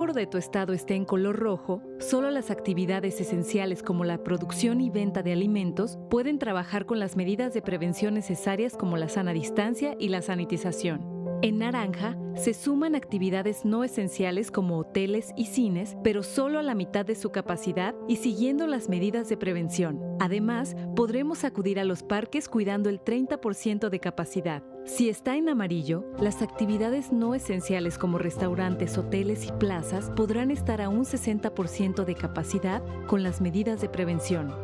semáforo de tu estado esté en color rojo, solo las actividades esenciales como la producción y venta de alimentos pueden trabajar con las medidas de prevención necesarias como la sana distancia y la sanitización. En naranja, se suman actividades no esenciales como hoteles y cines, pero solo a la mitad de su capacidad y siguiendo las medidas de prevención. Además, podremos acudir a los parques cuidando el 30% de capacidad. Si está en amarillo, las actividades no esenciales como restaurantes, hoteles y plazas podrán estar a un 60% de capacidad con las medidas de prevención.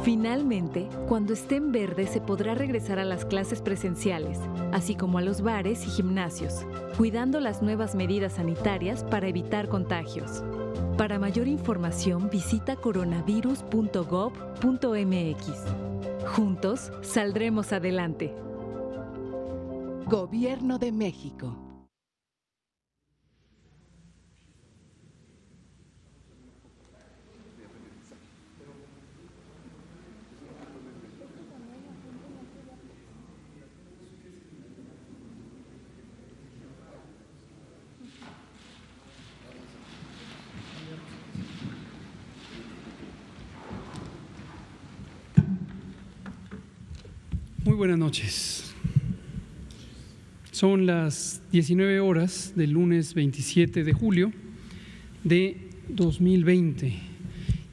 Finalmente, cuando esté en verde se podrá regresar a las clases presenciales, así como a los bares y gimnasios, cuidando las nuevas medidas sanitarias para evitar contagios. Para mayor información visita coronavirus.gov.mx. Juntos saldremos adelante. Gobierno de México. Muy buenas noches. Son las 19 horas del lunes 27 de julio de 2020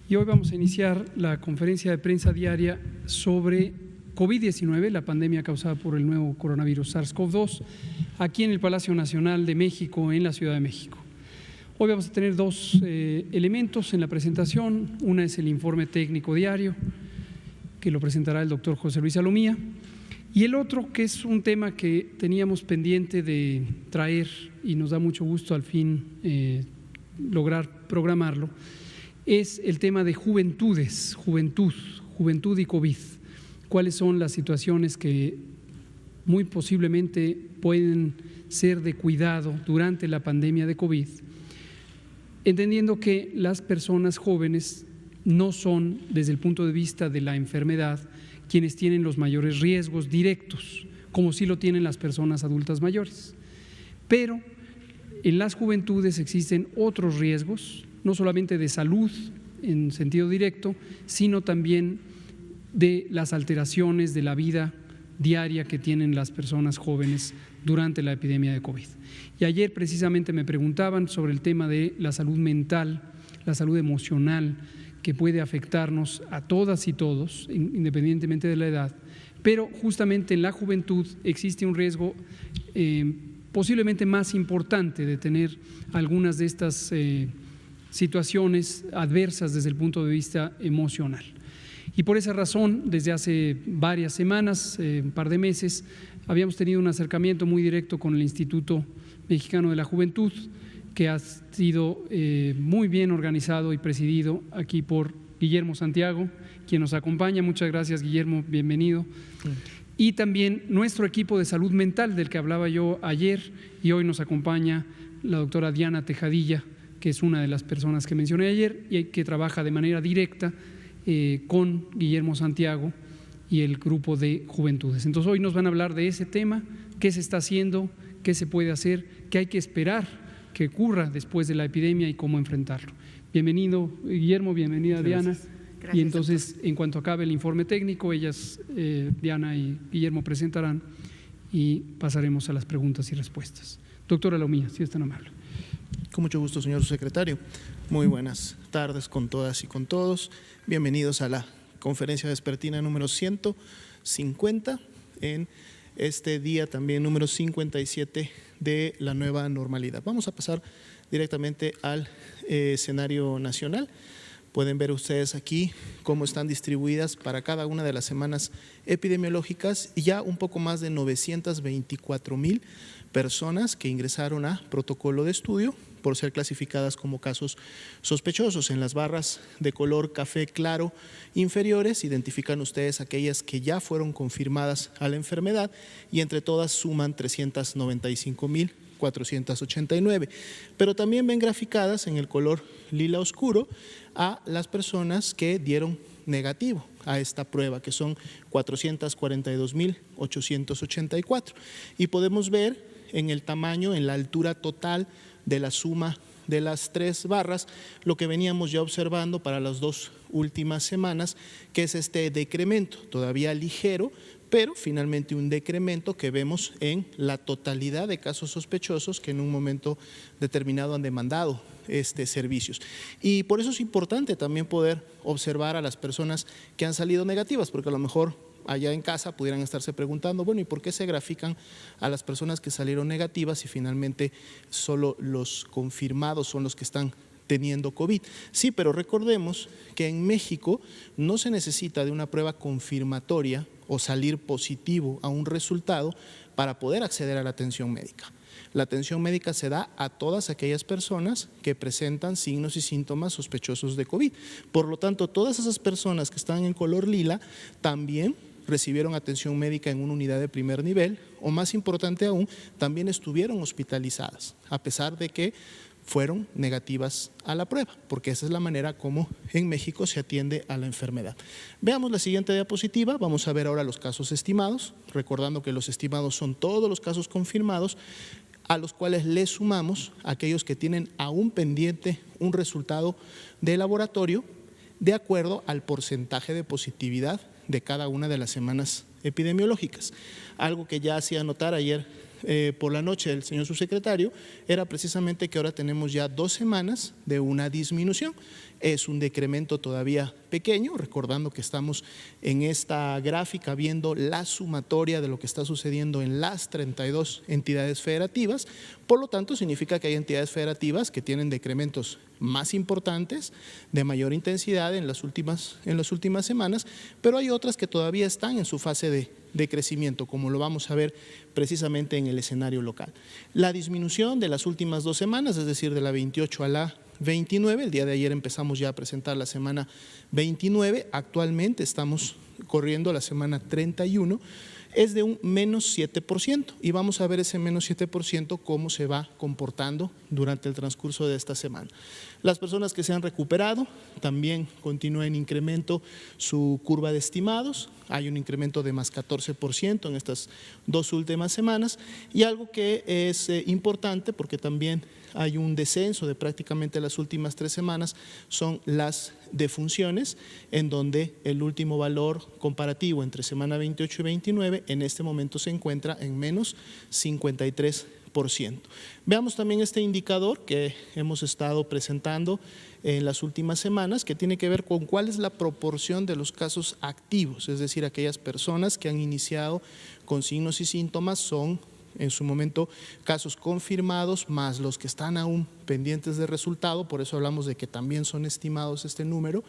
y hoy vamos a iniciar la conferencia de prensa diaria sobre COVID-19, la pandemia causada por el nuevo coronavirus SARS-CoV-2, aquí en el Palacio Nacional de México, en la Ciudad de México. Hoy vamos a tener dos elementos en la presentación. Una es el informe técnico diario, que lo presentará el doctor José Luis Salomía, y el otro, que es un tema que teníamos pendiente de traer y nos da mucho gusto al fin lograr programarlo, es el tema de juventud y COVID. ¿Cuáles son las situaciones que muy posiblemente pueden ser de cuidado durante la pandemia de COVID? Entendiendo que las personas jóvenes no son, desde el punto de vista de la enfermedad, quienes tienen los mayores riesgos directos, como sí lo tienen las personas adultas mayores. Pero en las juventudes existen otros riesgos, no solamente de salud en sentido directo, sino también de las alteraciones de la vida diaria que tienen las personas jóvenes durante la epidemia de COVID. Y ayer precisamente me preguntaban sobre el tema de la salud mental, la salud emocional, que puede afectarnos a todas y todos, independientemente de la edad, pero justamente en la juventud existe un riesgo posiblemente más importante de tener algunas de estas situaciones adversas desde el punto de vista emocional. Y por esa razón, desde hace varias semanas, un par de meses, habíamos tenido un acercamiento muy directo con el Instituto Mexicano de la Juventud, que ha sido muy bien organizado y presidido aquí por Guillermo Santiago, quien nos acompaña. Muchas gracias, Guillermo, bienvenido. Y también nuestro equipo de salud mental, del que hablaba yo ayer, y hoy nos acompaña la doctora Diana Tejadilla, que es una de las personas que mencioné ayer y que trabaja de manera directa con Guillermo Santiago y el grupo de juventudes. Entonces hoy nos van a hablar de ese tema, qué se está haciendo, qué se puede hacer, qué hay que esperar que ocurra después de la epidemia y cómo enfrentarlo. Bienvenido, Guillermo, bienvenida, Diana. Gracias, y entonces, doctor, en cuanto acabe el informe técnico, ellas, Diana y Guillermo, presentarán y pasaremos a las preguntas y respuestas. Doctora Salomía, si es tan amable. Con mucho gusto, señor secretario. Muy buenas tardes con todas y con todos. Bienvenidos a la conferencia vespertina número 150 en este día también número 57 de la nueva normalidad. Vamos a pasar directamente al escenario nacional. Pueden ver ustedes aquí cómo están distribuidas para cada una de las semanas epidemiológicas y ya un poco más de 924,000 personas que ingresaron a protocolo de estudio por ser clasificadas como casos sospechosos. En las barras de color café claro inferiores identifican ustedes aquellas que ya fueron confirmadas a la enfermedad y entre todas suman 395,489. Pero también ven graficadas en el color lila oscuro a las personas que dieron negativo a esta prueba, que son 442,884. Y podemos ver en el tamaño, en la altura total de la suma de las 3 barras lo que veníamos ya observando para las 2 últimas semanas, que es este decremento, todavía ligero, pero finalmente un decremento que vemos en la totalidad de casos sospechosos que en un momento determinado han demandado servicios. Y por eso es importante también poder observar a las personas que han salido negativas, porque a lo mejor allá en casa pudieran estarse preguntando, bueno, ¿y por qué se grafican a las personas que salieron negativas y finalmente solo los confirmados son los que están teniendo COVID? Sí, pero recordemos que en México no se necesita de una prueba confirmatoria o salir positivo a un resultado para poder acceder a la atención médica. La atención médica se da a todas aquellas personas que presentan signos y síntomas sospechosos de COVID. Por lo tanto, todas esas personas que están en color lila también recibieron atención médica en una unidad de primer nivel o, más importante aún, también estuvieron hospitalizadas, a pesar de que fueron negativas a la prueba, porque esa es la manera como en México se atiende a la enfermedad. Veamos la siguiente diapositiva. Vamos a ver ahora los casos estimados, recordando que los estimados son todos los casos confirmados, a los cuales le sumamos aquellos que tienen aún pendiente un resultado de laboratorio de acuerdo al porcentaje de positividad de cada una de las semanas epidemiológicas. Algo que ya hacía notar ayer por la noche el señor subsecretario era precisamente que ahora tenemos ya 2 semanas de una disminución. Es un decremento todavía pequeño, recordando que estamos en esta gráfica viendo la sumatoria de lo que está sucediendo en las 32 entidades federativas. Por lo tanto, significa que hay entidades federativas que tienen decrementos más importantes, de mayor intensidad en las últimas semanas, pero hay otras que todavía están en su fase de crecimiento, como lo vamos a ver precisamente en el escenario local. La disminución de las últimas 2 semanas, es decir, de la 28 a la 29, el día de ayer empezamos ya a presentar la semana 29, actualmente estamos corriendo la semana 31, es de un menos 7% y vamos a ver ese menos 7% cómo se va comportando durante el transcurso de esta semana. Las personas que se han recuperado también continúa en incremento su curva de estimados, hay un incremento de más 14% en estas 2 últimas semanas y algo que es importante porque también hay un descenso de prácticamente las últimas 3 semanas, son las defunciones, en donde el último valor comparativo entre semana 28 y 29 en este momento se encuentra en menos 53%. Veamos también este indicador que hemos estado presentando en las últimas semanas, que tiene que ver con cuál es la proporción de los casos activos, es decir, aquellas personas que han iniciado con signos y síntomas son en su momento casos confirmados más los que están aún pendientes de resultado, por eso hablamos de que también son estimados este número,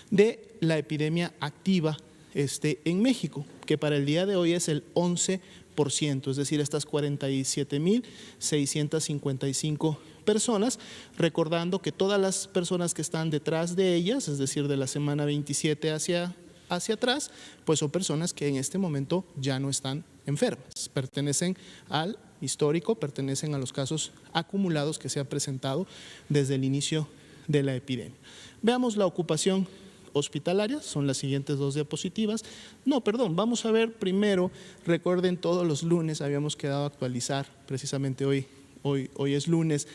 de la epidemia activa en México, que para el día de hoy es el 11%, es decir, estas 47.655 personas, recordando que todas las personas que están detrás de ellas, es decir, de la semana 27 hacia atrás, pues son personas que en este momento ya no están enfermas, pertenecen al histórico, pertenecen a los casos acumulados que se han presentado desde el inicio de la epidemia. Veamos la ocupación hospitalaria, son las siguientes 2 diapositivas. Vamos a ver primero, recuerden todos los lunes habíamos quedado a actualizar, precisamente hoy es lunes,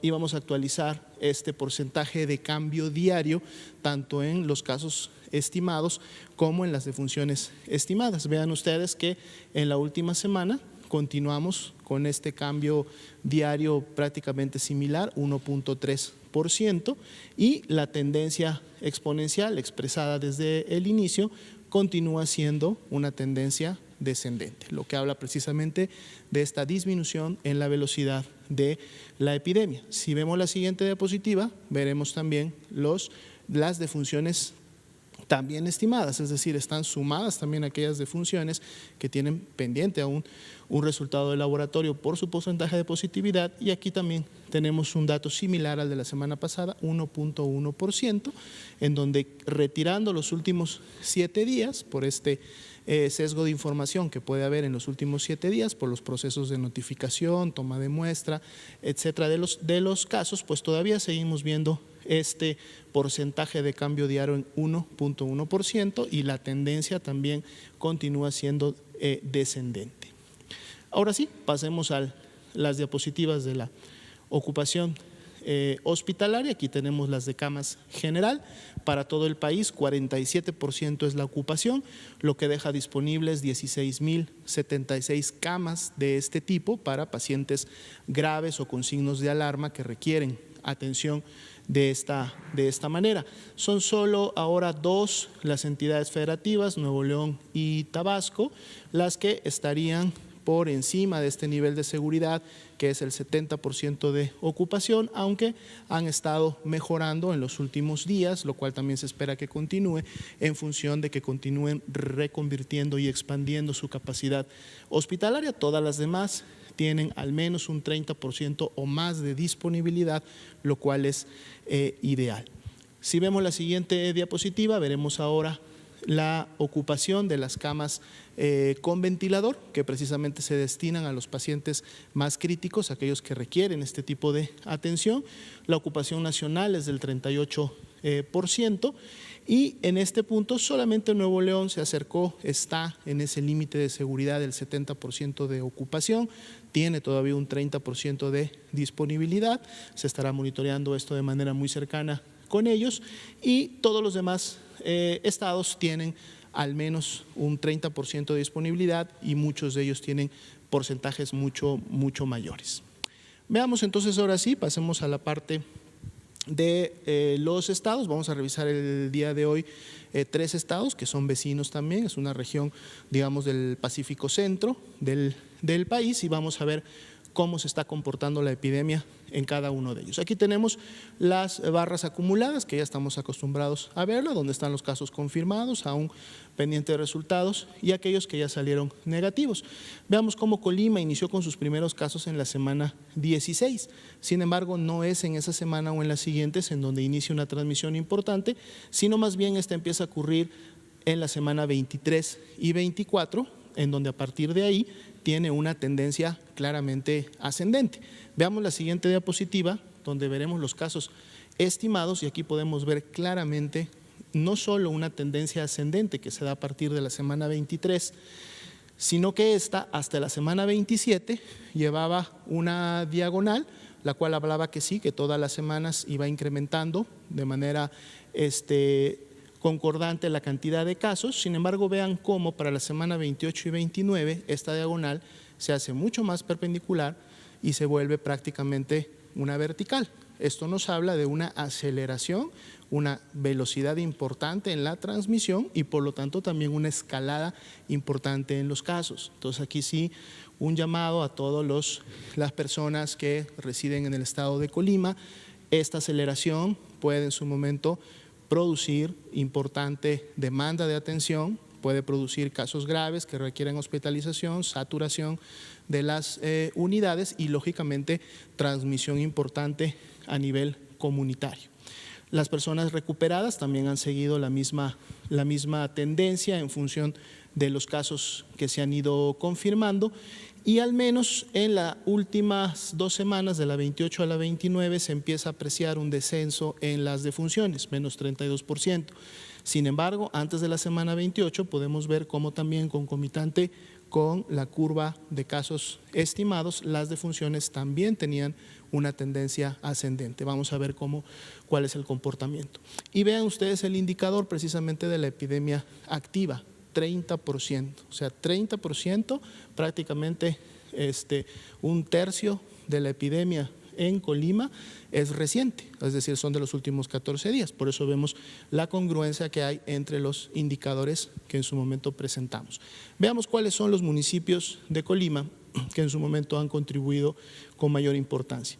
íbamos a actualizar este porcentaje de cambio diario, tanto en los casos estimados como en las defunciones estimadas. Vean ustedes que en la última semana continuamos con este cambio diario prácticamente similar, 1.3%, y la tendencia exponencial expresada desde el inicio continúa siendo una tendencia descendente, lo que habla precisamente de esta disminución en la velocidad de la epidemia. Si vemos la siguiente diapositiva, veremos también las defunciones también estimadas, es decir, están sumadas también aquellas defunciones que tienen pendiente aún un resultado de laboratorio por su porcentaje de positividad, y aquí también tenemos un dato similar al de la semana pasada, 1.1%, en donde retirando los últimos 7 días por este sesgo de información que puede haber en los últimos 7 días por los procesos de notificación, toma de muestra, etcétera, de los casos, pues todavía seguimos viendo este porcentaje de cambio diario en 1.1% y la tendencia también continúa siendo descendente. Ahora sí, pasemos a las diapositivas de la ocupación hospitalaria. Aquí tenemos las de camas general. Para todo el país, 47% es la ocupación, lo que deja disponibles 16.076 camas de este tipo para pacientes graves o con signos de alarma que requieren atención de esta manera. Son solo ahora 2 las entidades federativas, Nuevo León y Tabasco, las que estarían por encima de este nivel de seguridad, que es el 70% de ocupación, aunque han estado mejorando en los últimos días, lo cual también se espera que continúe en función de que continúen reconvirtiendo y expandiendo su capacidad hospitalaria. Todas las demás tienen al menos un 30% o más de disponibilidad, lo cual es ideal. Si vemos la siguiente diapositiva, veremos ahora la ocupación de las camas con ventilador, que precisamente se destinan a los pacientes más críticos, aquellos que requieren este tipo de atención. La ocupación nacional es del 38%, y en este punto solamente Nuevo León se acercó, está en ese límite de seguridad del 70% de ocupación, tiene todavía un 30% de disponibilidad, se estará monitoreando esto de manera muy cercana con ellos, y todos los demás estados tienen al menos un 30% de disponibilidad y muchos de ellos tienen porcentajes mucho mayores. Veamos entonces ahora sí, pasemos a la parte de los estados. Vamos a revisar el día de hoy 3 estados que son vecinos también, es una región, digamos, del Pacífico Centro del país, y vamos a ver cómo se está comportando la epidemia en cada uno de ellos. Aquí tenemos las barras acumuladas, que ya estamos acostumbrados a verlo, donde están los casos confirmados, aún pendiente de resultados, y aquellos que ya salieron negativos. Veamos cómo Colima inició con sus primeros casos en la semana 16. Sin embargo, no es en esa semana o en las siguientes en donde inicia una transmisión importante, sino más bien esta empieza a ocurrir en la semana 23 y 24, en donde a partir de ahí tiene una tendencia claramente ascendente. Veamos la siguiente diapositiva, donde veremos los casos estimados, y aquí podemos ver claramente no solo una tendencia ascendente que se da a partir de la semana 23, sino que esta hasta la semana 27 llevaba una diagonal, la cual hablaba que sí, que todas las semanas iba incrementando de manera concordante la cantidad de casos. Sin embargo, vean cómo para la semana 28 y 29 esta diagonal se hace mucho más perpendicular y se vuelve prácticamente una vertical. Esto nos habla de una aceleración, una velocidad importante en la transmisión y por lo tanto también una escalada importante en los casos. Entonces aquí sí, un llamado a todas las personas que residen en el estado de Colima. Esta aceleración puede en su momento producir importante demanda de atención, puede producir casos graves que requieren hospitalización, saturación de las unidades y lógicamente transmisión importante a nivel comunitario. Las personas recuperadas también han seguido la misma tendencia en función de los casos que se han ido confirmando, y al menos en las últimas 2 semanas, de la 28 a la 29, se empieza a apreciar un descenso en las defunciones, menos 32%. Sin embargo, antes de la semana 28 podemos ver cómo también concomitante con la curva de casos estimados, las defunciones también tenían una tendencia ascendente. Vamos a ver cuál es el comportamiento. Y vean ustedes el indicador precisamente de la epidemia activa, 30%, o sea, 30%, prácticamente un tercio de la epidemia en Colima es reciente, es decir, son de los últimos 14 días. Por eso vemos la congruencia que hay entre los indicadores que en su momento presentamos. Veamos cuáles son los municipios de Colima que en su momento han contribuido con mayor importancia.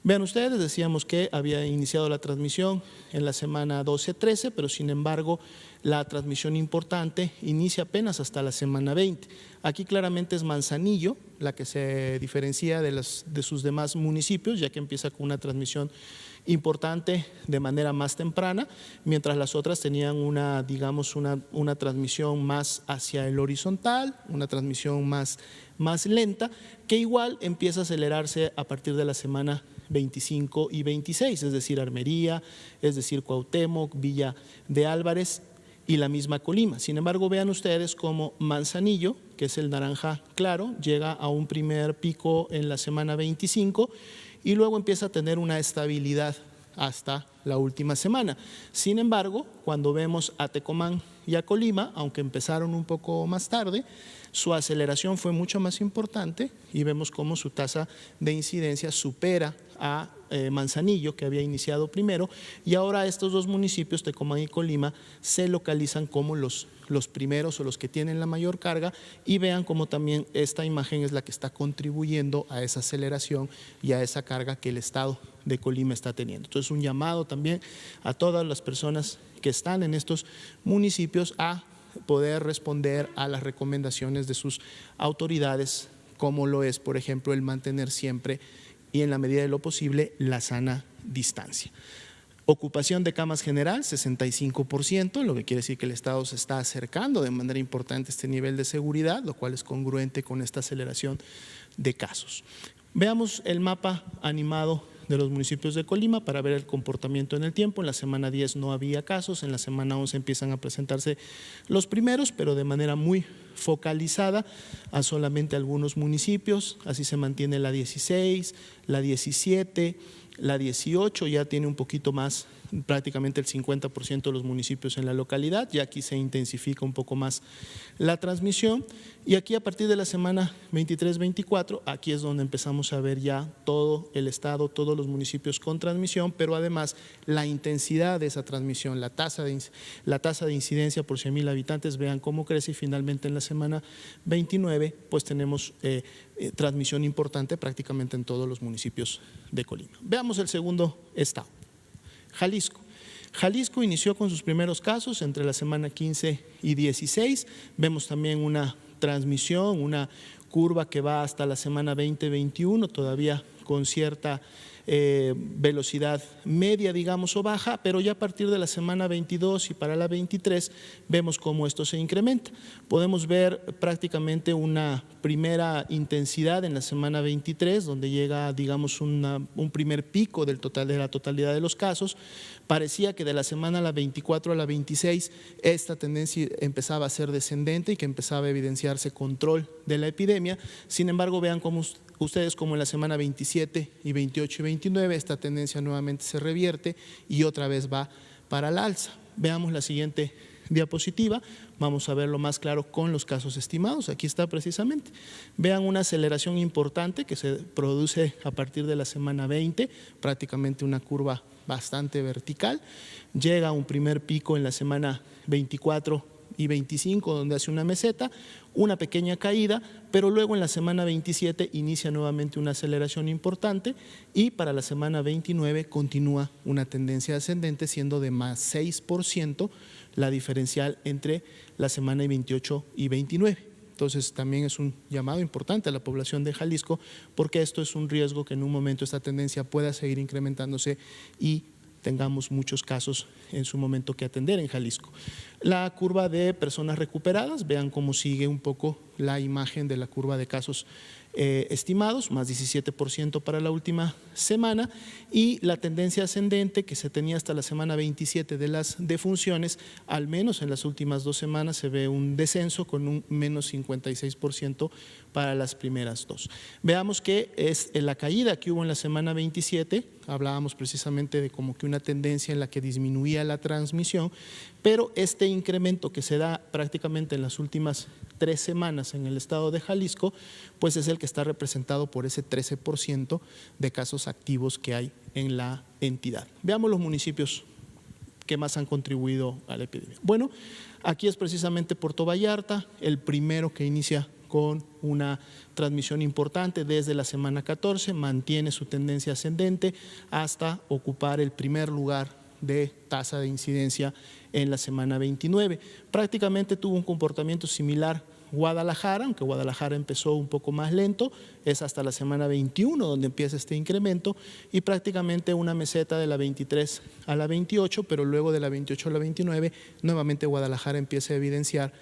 Vean ustedes, decíamos que había iniciado la transmisión en la semana 12-13, pero sin embargo la transmisión importante inicia apenas hasta la semana 20. Aquí claramente es Manzanillo la que se diferencia de sus demás municipios, ya que empieza con una transmisión importante de manera más temprana, mientras las otras tenían una transmisión más hacia el horizontal, una transmisión más lenta, que igual empieza a acelerarse a partir de la semana 25 y 26, es decir, Armería, es decir, Cuauhtémoc, Villa de Álvarez y la misma Colima. Sin embargo, vean ustedes cómo Manzanillo, que es el naranja claro, llega a un primer pico en la semana 25 y luego empieza a tener una estabilidad hasta la última semana. Sin embargo, cuando vemos a Tecomán y a Colima, aunque empezaron un poco más tarde, su aceleración fue mucho más importante y vemos cómo su tasa de incidencia supera a Manzanillo, que había iniciado primero, y ahora estos dos municipios, Tecomán y Colima, se localizan como los primeros o los que tienen la mayor carga, y vean cómo también esta imagen es la que está contribuyendo a esa aceleración y a esa carga que el estado de Colima está teniendo. Entonces, un llamado también a todas las personas que están en estos municipios a poder responder a las recomendaciones de sus autoridades, como lo es, por ejemplo, el mantener siempre y en la medida de lo posible la sana distancia. Ocupación de camas general, 65%, lo que quiere decir que el Estado se está acercando de manera importante a este nivel de seguridad, lo cual es congruente con esta aceleración de casos. Veamos el mapa animado de los municipios de Colima para ver el comportamiento en el tiempo. En la semana 10 no había casos, en la semana 11 empiezan a presentarse los primeros, pero de manera muy focalizada a solamente algunos municipios. Así se mantiene la 16, la 17, la 18, ya tiene un poquito más, prácticamente el 50% de los municipios en la localidad, ya aquí se intensifica un poco más la transmisión, y aquí a partir de la semana 23-24, aquí es donde empezamos a ver ya todo el estado, todos los municipios con transmisión, pero además la intensidad de esa transmisión, la tasa de incidencia por 100,000 habitantes, vean cómo crece, y finalmente en la semana 29 pues tenemos transmisión importante prácticamente en todos los municipios de Colima. Veamos el segundo estado. Jalisco. Jalisco inició con sus primeros casos entre la semana 15 y 16. Vemos también una transmisión, una curva que va hasta la semana 20-21, todavía con cierta velocidad media, digamos, o baja, pero ya a partir de la semana 22 y para la 23 vemos cómo esto se incrementa. Podemos ver prácticamente una primera intensidad en la semana 23, donde llega, digamos, un primer pico de la totalidad de los casos. Parecía que de la semana a la 24 a la 26 esta tendencia empezaba a ser descendente y que empezaba a evidenciarse control de la epidemia. Sin embargo, vean cómo ustedes como en la semana 27 y 28 y 29 esta tendencia nuevamente se revierte y otra vez va para la alza. Veamos la siguiente diapositiva, vamos a verlo más claro con los casos estimados. Aquí está precisamente. Vean una aceleración importante que se produce a partir de la semana 20, prácticamente una curva bastante vertical. Llega a un primer pico en la semana 24 y 25, donde hace una meseta, una pequeña caída, pero luego en la semana 27 inicia nuevamente una aceleración importante y para la semana 29 continúa una tendencia ascendente, siendo de más 6% la diferencial entre la semana 28 y 29. Entonces también es un llamado importante a la población de Jalisco, porque esto es un riesgo que en un momento esta tendencia pueda seguir incrementándose y tengamos muchos casos en su momento que atender en Jalisco. La curva de personas recuperadas, vean cómo sigue un poco la imagen de la curva de casos estimados, más 17% para la última semana, y la tendencia ascendente que se tenía hasta la semana 27 de las defunciones, al menos en las últimas 2 semanas se ve un descenso con un menos 56% para las primeras 2. Veamos que es la caída que hubo en la semana 27, hablábamos precisamente de como que una tendencia en la que disminuía la transmisión, pero este incremento que se da prácticamente en las últimas 3 semanas en el estado de Jalisco, pues es el que está representado por ese 13% de casos activos que hay en la entidad. Veamos los municipios que más han contribuido a la epidemia. Bueno, aquí es precisamente Puerto Vallarta, el primero que inicia con una transmisión importante desde la semana 14, mantiene su tendencia ascendente hasta ocupar el primer lugar de tasa de incidencia en la semana 29. Prácticamente tuvo un comportamiento similar Guadalajara, aunque Guadalajara empezó un poco más lento, es hasta la semana 21 donde empieza este incremento y prácticamente una meseta de la 23 a la 28, pero luego de la 28 a la 29 nuevamente Guadalajara empieza a evidenciar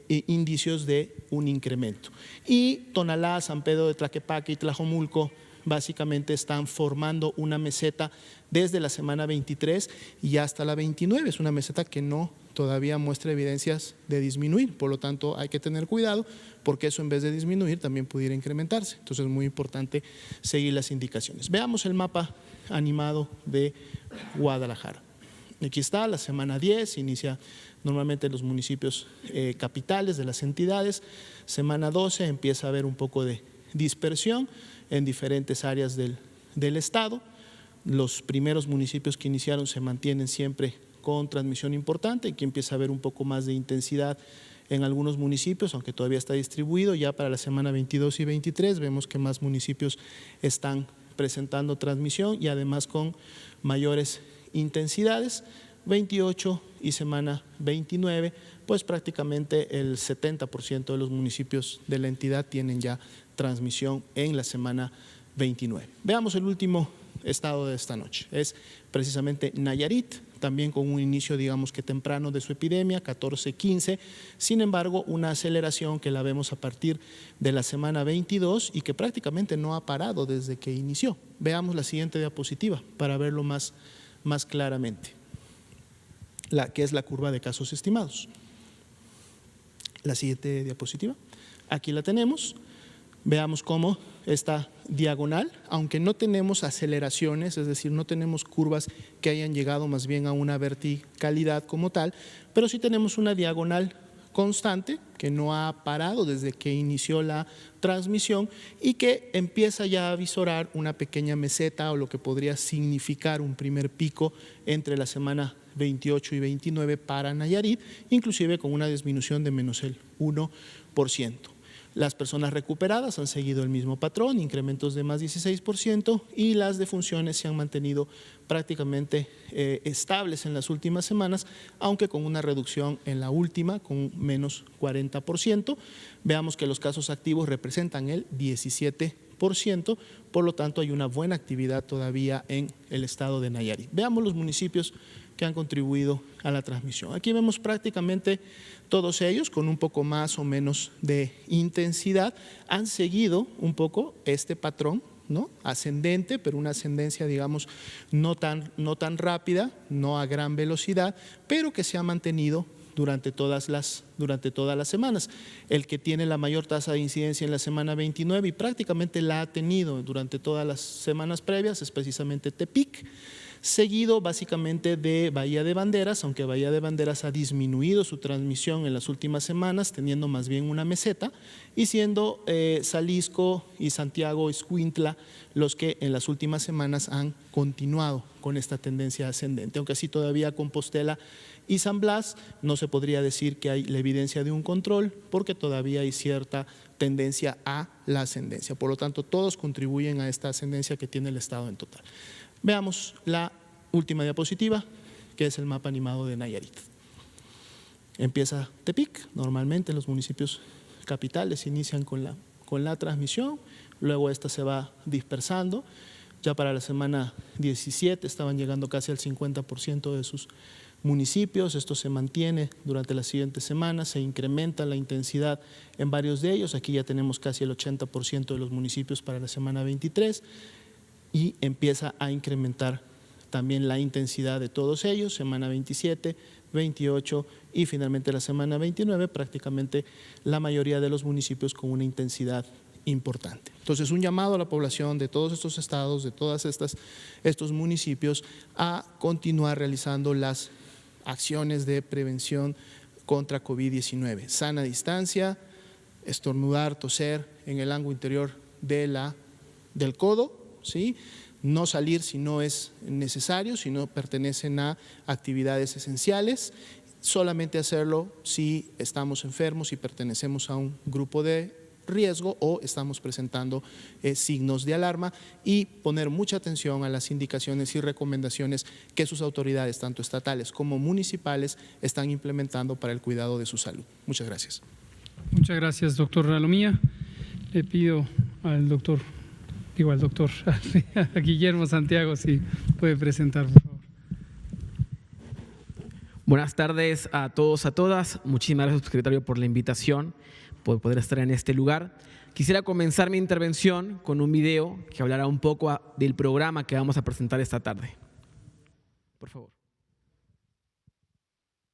indicios de un incremento. Y Tonalá, San Pedro de Tlaquepaque y Tlajomulco básicamente están formando una meseta desde la semana 23 y hasta la 29. Es una meseta que no todavía muestra evidencias de disminuir, por lo tanto hay que tener cuidado porque eso en vez de disminuir también pudiera incrementarse. Entonces es muy importante seguir las indicaciones. Veamos el mapa animado de Guadalajara. Aquí está la semana 10, inicia normalmente en los municipios capitales de las entidades. Semana 12 empieza a haber un poco de dispersión en diferentes áreas del estado. Los primeros municipios que iniciaron se mantienen siempre con transmisión importante. Aquí empieza a haber un poco más de intensidad en algunos municipios, aunque todavía está distribuido. Ya para la semana 22 y 23 vemos que más municipios están presentando transmisión y además con mayores intensidades. 28 y semana 29, pues prácticamente el 70% de los municipios de la entidad tienen ya transmisión en la semana 29. Veamos el último estado de esta noche, es precisamente Nayarit, también con un inicio digamos que temprano de su epidemia, 14-15, sin embargo una aceleración que la vemos a partir de la semana 22 y que prácticamente no ha parado desde que inició. Veamos la siguiente diapositiva para verlo más claramente, que es la curva de casos estimados. La siguiente diapositiva, aquí la tenemos. Veamos cómo esta diagonal, aunque no tenemos aceleraciones, es decir, no tenemos curvas que hayan llegado más bien a una verticalidad como tal, pero sí tenemos una diagonal constante que no ha parado desde que inició la transmisión y que empieza ya a visorar una pequeña meseta o lo que podría significar un primer pico entre la semana 28 y 29 para Nayarit, inclusive con una disminución de menos el 1%. Las personas recuperadas han seguido el mismo patrón, incrementos de más 16%, y las defunciones se han mantenido prácticamente estables en las últimas semanas, aunque con una reducción en la última, con menos 40%. Veamos que los casos activos representan el 17%, por lo tanto hay una buena actividad todavía en el estado de Nayarit. Veamos los municipios que han contribuido a la transmisión. Aquí vemos prácticamente todos ellos con un poco más o menos de intensidad, han seguido un poco este patrón, ¿no? Ascendente, pero una ascendencia digamos no tan rápida, no a gran velocidad, pero que se ha mantenido durante todas las semanas. El que tiene la mayor tasa de incidencia en la semana 29 y prácticamente la ha tenido durante todas las semanas previas es precisamente Tepic, seguido básicamente de Bahía de Banderas, aunque Bahía de Banderas ha disminuido su transmisión en las últimas semanas, teniendo más bien una meseta, y siendo Xalisco y Santiago Escuintla los que en las últimas semanas han continuado con esta tendencia ascendente, aunque así todavía Compostela y San Blas no se podría decir que hay la evidencia de un control, porque todavía hay cierta tendencia a la ascendencia. Por lo tanto, todos contribuyen a esta ascendencia que tiene el estado en total. Veamos la última diapositiva, que es el mapa animado de Nayarit. Empieza Tepic, normalmente los municipios capitales inician con la transmisión, luego esta se va dispersando. Ya para la semana 17 estaban llegando casi al 50% de sus municipios, esto se mantiene durante las siguientes semanas, se incrementa la intensidad en varios de ellos, aquí ya tenemos casi el 80% de los municipios para la semana 23 y empieza a incrementar también la intensidad de todos ellos, semana 27, 28 y finalmente la semana 29, prácticamente la mayoría de los municipios con una intensidad importante. Entonces, un llamado a la población de todos estos estados, de todos estos municipios a continuar realizando las acciones de prevención contra COVID-19. Sana distancia, estornudar, toser en el ángulo interior del codo, ¿sí? No salir si no es necesario, si no pertenecen a actividades esenciales, solamente hacerlo si estamos enfermos y pertenecemos a un grupo de riesgo o estamos presentando signos de alarma, y poner mucha atención a las indicaciones y recomendaciones que sus autoridades, tanto estatales como municipales, están implementando para el cuidado de su salud. Muchas gracias. Muchas gracias, doctor Ralomía. Le pido al doctor a Guillermo Santiago si puede presentar, por favor. Buenas tardes a todos, a todas. Muchísimas gracias, secretario, por la invitación, por poder estar en este lugar. Quisiera comenzar mi intervención con un video que hablará un poco del programa que vamos a presentar esta tarde. Por favor.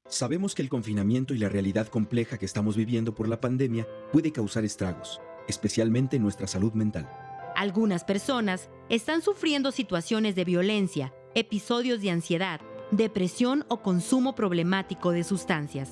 Sabemos que el confinamiento y la realidad compleja que estamos viviendo por la pandemia puede causar estragos, especialmente en nuestra salud mental. Algunas personas están sufriendo situaciones de violencia, episodios de ansiedad, depresión o consumo problemático de sustancias.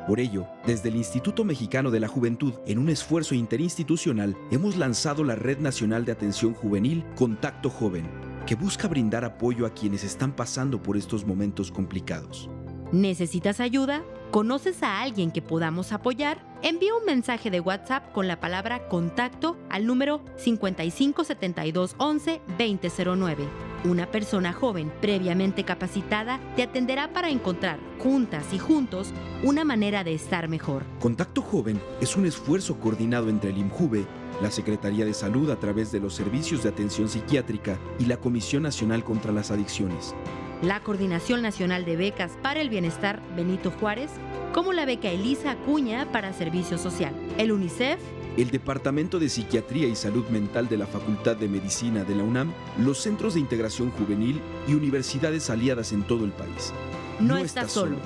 Por ello, desde el Instituto Mexicano de la Juventud, en un esfuerzo interinstitucional, hemos lanzado la Red Nacional de Atención Juvenil Contacto Joven, que busca brindar apoyo a quienes están pasando por estos momentos complicados. ¿Necesitas ayuda? ¿Conoces a alguien que podamos apoyar? Envía un mensaje de WhatsApp con la palabra contacto al número 557211-2009. Una persona joven previamente capacitada te atenderá para encontrar, juntas y juntos, una manera de estar mejor. Contacto Joven es un esfuerzo coordinado entre el IMJUVE, la Secretaría de Salud a través de los Servicios de Atención Psiquiátrica y la Comisión Nacional contra las Adicciones. La Coordinación Nacional de Becas para el Bienestar Benito Juárez, como la beca Elisa Acuña para Servicio Social, el UNICEF, el Departamento de Psiquiatría y Salud Mental de la Facultad de Medicina de la UNAM, los Centros de Integración Juvenil y universidades aliadas en todo el país. No estás solo.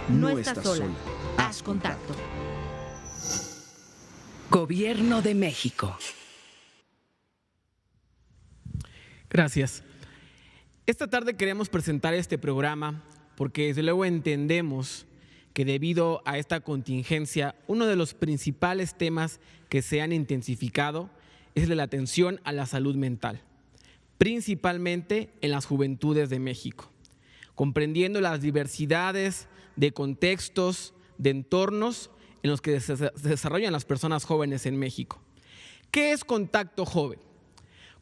No estás sola. Haz contacto. Gobierno de México. Gracias. Esta tarde queremos presentar este programa porque desde luego entendemos que debido a esta contingencia, uno de los principales temas que se han intensificado es el de la atención a la salud mental, principalmente en las juventudes de México, comprendiendo las diversidades de contextos, de entornos en los que se desarrollan las personas jóvenes en México. ¿Qué es Contacto Joven?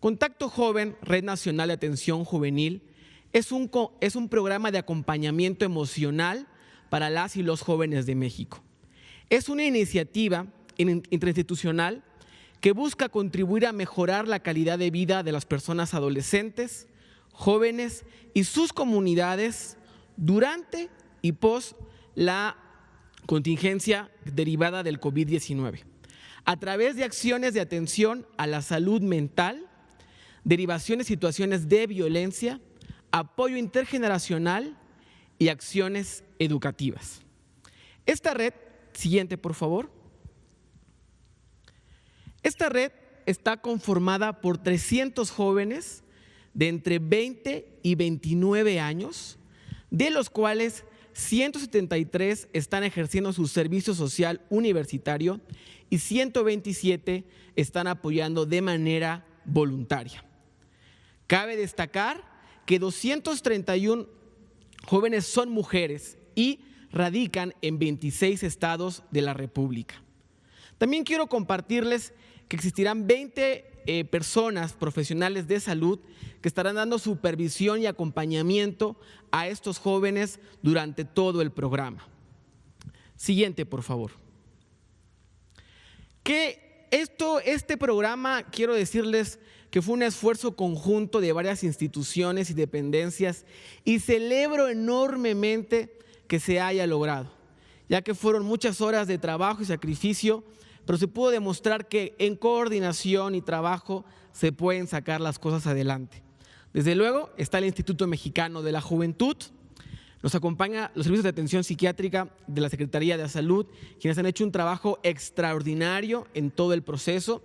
Contacto Joven, Red Nacional de Atención Juvenil, es un programa de acompañamiento emocional para las y los jóvenes de México. Es una iniciativa interinstitucional que busca contribuir a mejorar la calidad de vida de las personas adolescentes, jóvenes y sus comunidades durante y post la contingencia derivada del COVID-19, a través de acciones de atención a la salud mental, derivación de situaciones de violencia, apoyo intergeneracional y acciones educativas. Esta red, siguiente por favor. Esta red está conformada por 300 jóvenes de entre 20 y 29 años, de los cuales 173 están ejerciendo su servicio social universitario y 127 están apoyando de manera voluntaria. Cabe destacar que 231 jóvenes son mujeres y radican en 26 estados de la República. También quiero compartirles que existirán 20 personas profesionales de salud que estarán dando supervisión y acompañamiento a estos jóvenes durante todo el programa. Siguiente, por favor. Este programa, quiero decirles que fue un esfuerzo conjunto de varias instituciones y dependencias y celebro enormemente que se haya logrado, ya que fueron muchas horas de trabajo y sacrificio, pero se pudo demostrar que en coordinación y trabajo se pueden sacar las cosas adelante. Desde luego está el Instituto Mexicano de la Juventud, nos acompaña los servicios de atención psiquiátrica de la Secretaría de Salud, quienes han hecho un trabajo extraordinario en todo el proceso.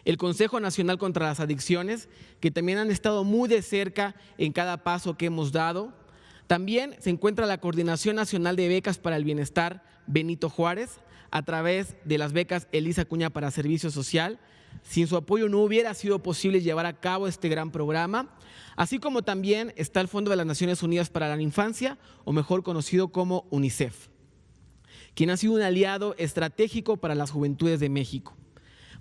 El Consejo Nacional contra las Adicciones, que también han estado muy de cerca en cada paso que hemos dado. También se encuentra la Coordinación Nacional de Becas para el Bienestar Benito Juárez, a través de las becas Elisa Acuña para Servicio Social. Sin su apoyo no hubiera sido posible llevar a cabo este gran programa, así como también está el Fondo de las Naciones Unidas para la Infancia, o mejor conocido como UNICEF, quien ha sido un aliado estratégico para las juventudes de México.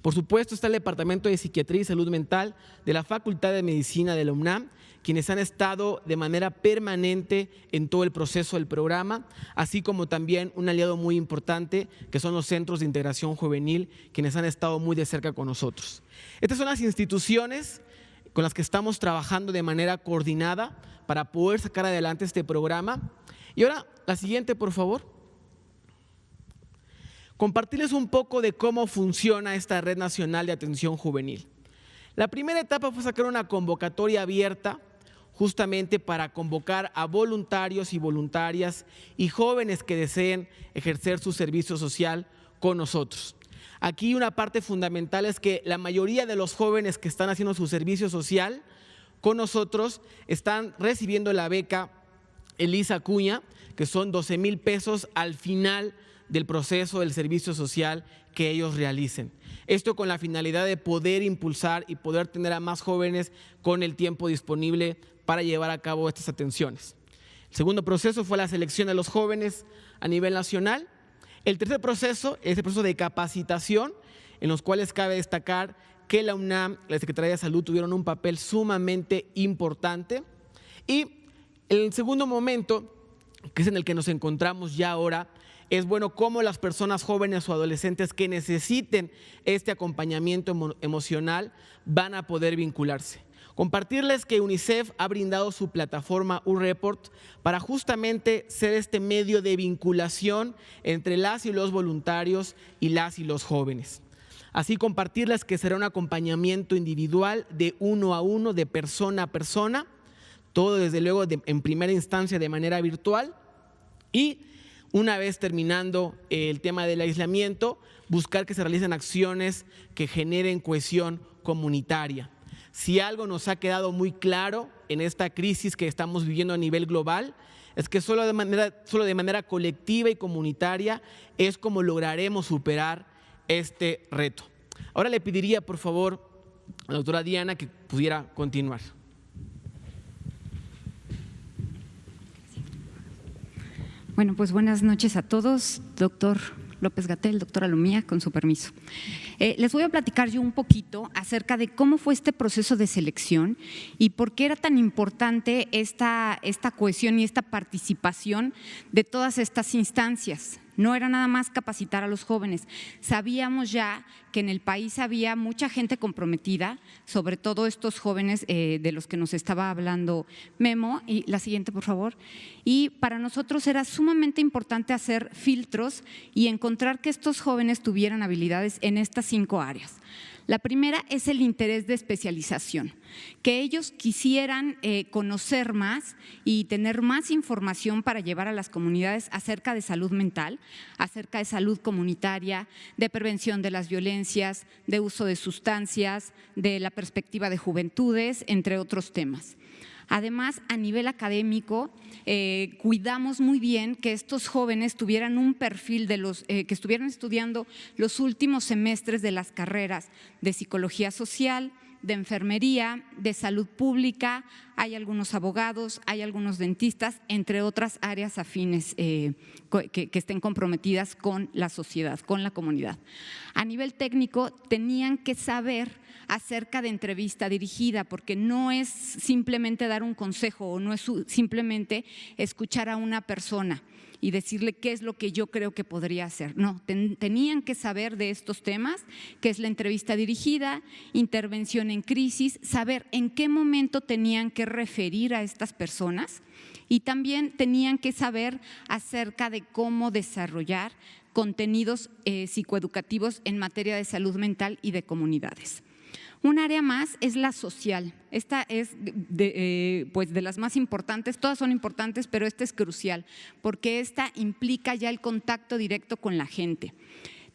Por supuesto está el Departamento de Psiquiatría y Salud Mental de la Facultad de Medicina de la UNAM, quienes han estado de manera permanente en todo el proceso del programa, así como también un aliado muy importante que son los Centros de Integración Juvenil, quienes han estado muy de cerca con nosotros. Estas son las instituciones con las que estamos trabajando de manera coordinada para poder sacar adelante este programa. Y ahora, la siguiente, por favor. Compartirles un poco de cómo funciona esta Red Nacional de Atención Juvenil. La primera etapa fue sacar una convocatoria abierta justamente para convocar a voluntarios y voluntarias y jóvenes que deseen ejercer su servicio social con nosotros. Aquí una parte fundamental es que la mayoría de los jóvenes que están haciendo su servicio social con nosotros están recibiendo la beca Elisa Acuña, que son 12,000 pesos al final del proceso del servicio social que ellos realicen. Esto con la finalidad de poder impulsar y poder tener a más jóvenes con el tiempo disponible para llevar a cabo estas atenciones. El segundo proceso fue la selección de los jóvenes a nivel nacional. El tercer proceso es el proceso de capacitación, en los cuales cabe destacar que la UNAM y la Secretaría de Salud tuvieron un papel sumamente importante. Y el segundo momento, que es en el que nos encontramos ya ahora, es bueno cómo las personas jóvenes o adolescentes que necesiten este acompañamiento emocional van a poder vincularse. Compartirles que UNICEF ha brindado su plataforma UReport para justamente ser este medio de vinculación entre las y los voluntarios y las y los jóvenes. Así compartirles que será un acompañamiento individual de 1 a 1, de persona a persona, todo desde luego en primera instancia de manera virtual, y una vez terminando el tema del aislamiento, buscar que se realicen acciones que generen cohesión comunitaria. Si algo nos ha quedado muy claro en esta crisis que estamos viviendo a nivel global, es que solo de manera colectiva y comunitaria es como lograremos superar este reto. Ahora le pediría, por favor, a la doctora Diana que pudiera continuar. Bueno, pues buenas noches a todos, doctor López-Gatell, doctora Lumía, con su permiso. Les voy a platicar yo un poquito acerca de cómo fue este proceso de selección y por qué era tan importante esta cohesión y esta participación de todas estas instancias. No era nada más capacitar a los jóvenes. Sabíamos ya que en el país había mucha gente comprometida, sobre todo estos jóvenes de los que nos estaba hablando Memo. Y la siguiente, por favor. Y para nosotros era sumamente importante hacer filtros y encontrar que estos jóvenes tuvieran habilidades en estas 5 áreas. La primera es el interés de especialización, que ellos quisieran conocer más y tener más información para llevar a las comunidades acerca de salud mental, acerca de salud comunitaria, de prevención de las violencias, de uso de sustancias, de la perspectiva de juventudes, entre otros temas. Además, a nivel académico, cuidamos muy bien que estos jóvenes tuvieran un perfil de los que estuvieran estudiando los últimos semestres de las carreras de psicología social, de enfermería, de salud pública. Hay algunos abogados, hay algunos dentistas, entre otras áreas afines que estén comprometidas con la sociedad, con la comunidad. A nivel técnico, tenían que saber acerca de entrevista dirigida, porque no es simplemente dar un consejo o no es simplemente escuchar a una persona y decirle qué es lo que yo creo que podría hacer. No, tenían que saber de estos temas, que es la entrevista dirigida, intervención en crisis, saber en qué momento tenían que referir a estas personas y también tenían que saber acerca de cómo desarrollar contenidos psicoeducativos en materia de salud mental y de comunidades. Un área más es la social. Esta es pues de las más importantes, todas son importantes, pero esta es crucial porque esta implica ya el contacto directo con la gente.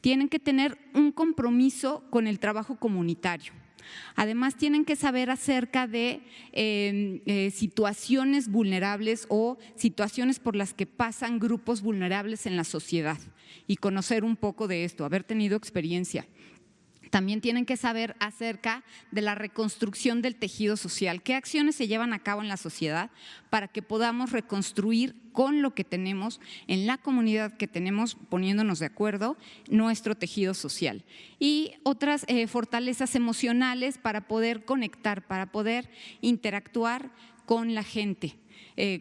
Tienen que tener un compromiso con el trabajo comunitario. Además, tienen que saber acerca de situaciones vulnerables o situaciones por las que pasan grupos vulnerables en la sociedad y conocer un poco de esto, haber tenido experiencia. También tienen que saber acerca de la reconstrucción del tejido social, qué acciones se llevan a cabo en la sociedad para que podamos reconstruir con lo que tenemos en la comunidad que tenemos, poniéndonos de acuerdo, nuestro tejido social. Y otras fortalezas emocionales para poder conectar, para poder interactuar con la gente.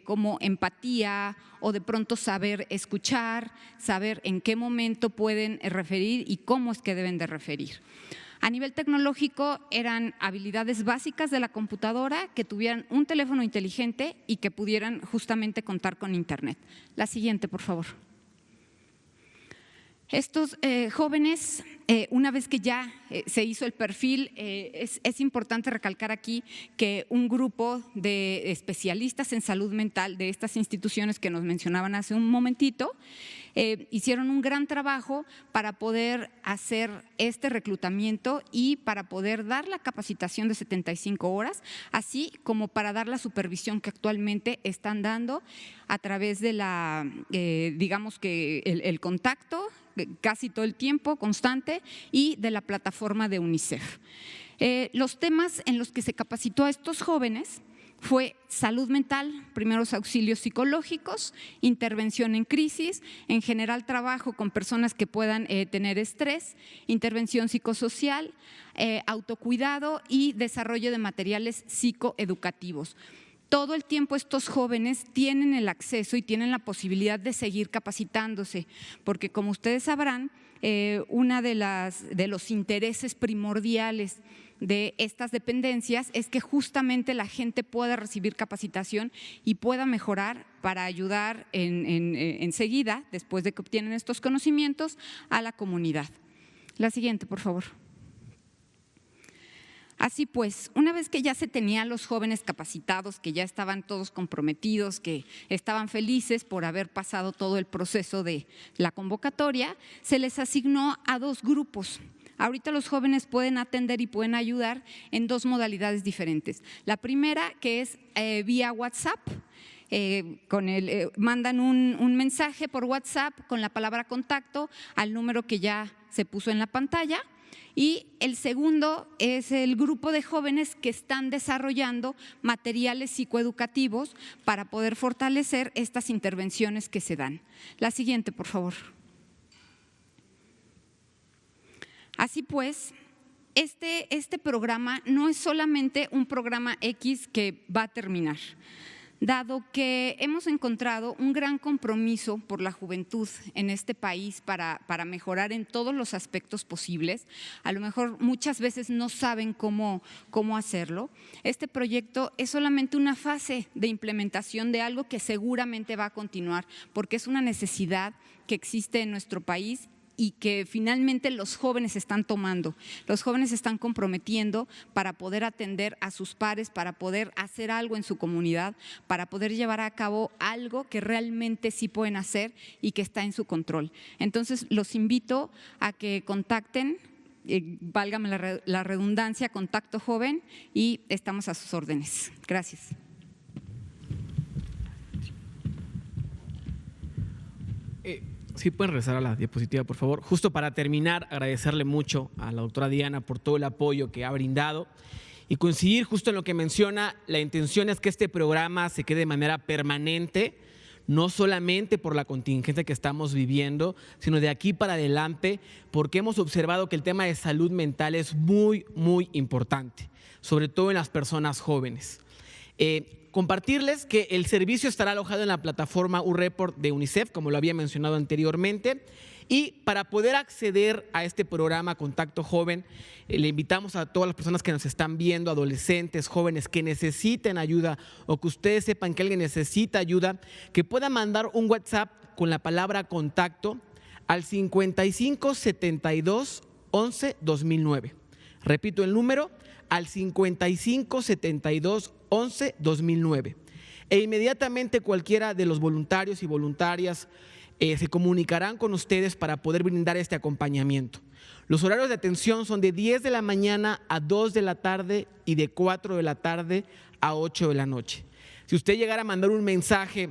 Como empatía o de pronto saber escuchar, saber en qué momento pueden referir y cómo es que deben de referir. A nivel tecnológico eran habilidades básicas de la computadora, que tuvieran un teléfono inteligente y que pudieran justamente contar con internet. La siguiente, por favor. Estos jóvenes, una vez que ya se hizo el perfil, es importante recalcar aquí que un grupo de especialistas en salud mental de estas instituciones que nos mencionaban hace un momentito, hicieron un gran trabajo para poder hacer este reclutamiento y para poder dar la capacitación de 75 horas, así como para dar la supervisión que actualmente están dando a través de digamos que el contacto casi todo el tiempo, constante, y de la plataforma de UNICEF. Los temas en los que se capacitó a estos jóvenes fue salud mental, primeros auxilios psicológicos, intervención en crisis, en general trabajo con personas que puedan tener estrés, intervención psicosocial, autocuidado y desarrollo de materiales psicoeducativos. Todo el tiempo estos jóvenes tienen el acceso y tienen la posibilidad de seguir capacitándose, porque como ustedes sabrán, una de los intereses primordiales de estas dependencias es que justamente la gente pueda recibir capacitación y pueda mejorar para ayudar enseguida, después de que obtienen estos conocimientos, a la comunidad. La siguiente, por favor. Así pues, una vez que ya se tenían los jóvenes capacitados, que ya estaban todos comprometidos, que estaban felices por haber pasado todo el proceso de la convocatoria, se les asignó a 2 grupos. Ahorita los jóvenes pueden atender y pueden ayudar en 2 modalidades diferentes. La primera, que es vía WhatsApp. Mandan un mensaje por WhatsApp con la palabra contacto al número que ya se puso en la pantalla. Y el segundo es el grupo de jóvenes que están desarrollando materiales psicoeducativos para poder fortalecer estas intervenciones que se dan. La siguiente, por favor. Así pues, este programa no es solamente un programa X que va a terminar. Dado que hemos encontrado un gran compromiso por la juventud en este país para mejorar en todos los aspectos posibles, a lo mejor muchas veces no saben cómo hacerlo. Este proyecto es solamente una fase de implementación de algo que seguramente va a continuar, porque es una necesidad que existe en nuestro país y que finalmente los jóvenes están tomando. Los jóvenes se están comprometiendo para poder atender a sus pares, para poder hacer algo en su comunidad, para poder llevar a cabo algo que realmente sí pueden hacer y que está en su control. Entonces, los invito a que contacten, válgame la redundancia, Contacto Joven, y estamos a sus órdenes. Gracias. Sí, pueden regresar a la diapositiva, por favor. Justo para terminar, agradecerle mucho a la doctora Diana por todo el apoyo que ha brindado y coincidir justo en lo que menciona. La intención es que este programa se quede de manera permanente, no solamente por la contingencia que estamos viviendo, sino de aquí para adelante, porque hemos observado que el tema de salud mental es muy, muy importante, sobre todo en las personas jóvenes. Compartirles que el servicio estará alojado en la plataforma UReport de UNICEF, como lo había mencionado anteriormente, y para poder acceder a este programa Contacto Joven, le invitamos a todas las personas que nos están viendo, adolescentes, jóvenes que necesiten ayuda o que ustedes sepan que alguien necesita ayuda, que puedan mandar un WhatsApp con la palabra contacto al 55 72 11 2009. Repito el número, al 55 72 11 2009. E inmediatamente cualquiera de los voluntarios y voluntarias se comunicarán con ustedes para poder brindar este acompañamiento. Los horarios de atención son de 10 de la mañana a 2 de la tarde y de 4 de la tarde a 8 de la noche. Si usted llegara a mandar un mensaje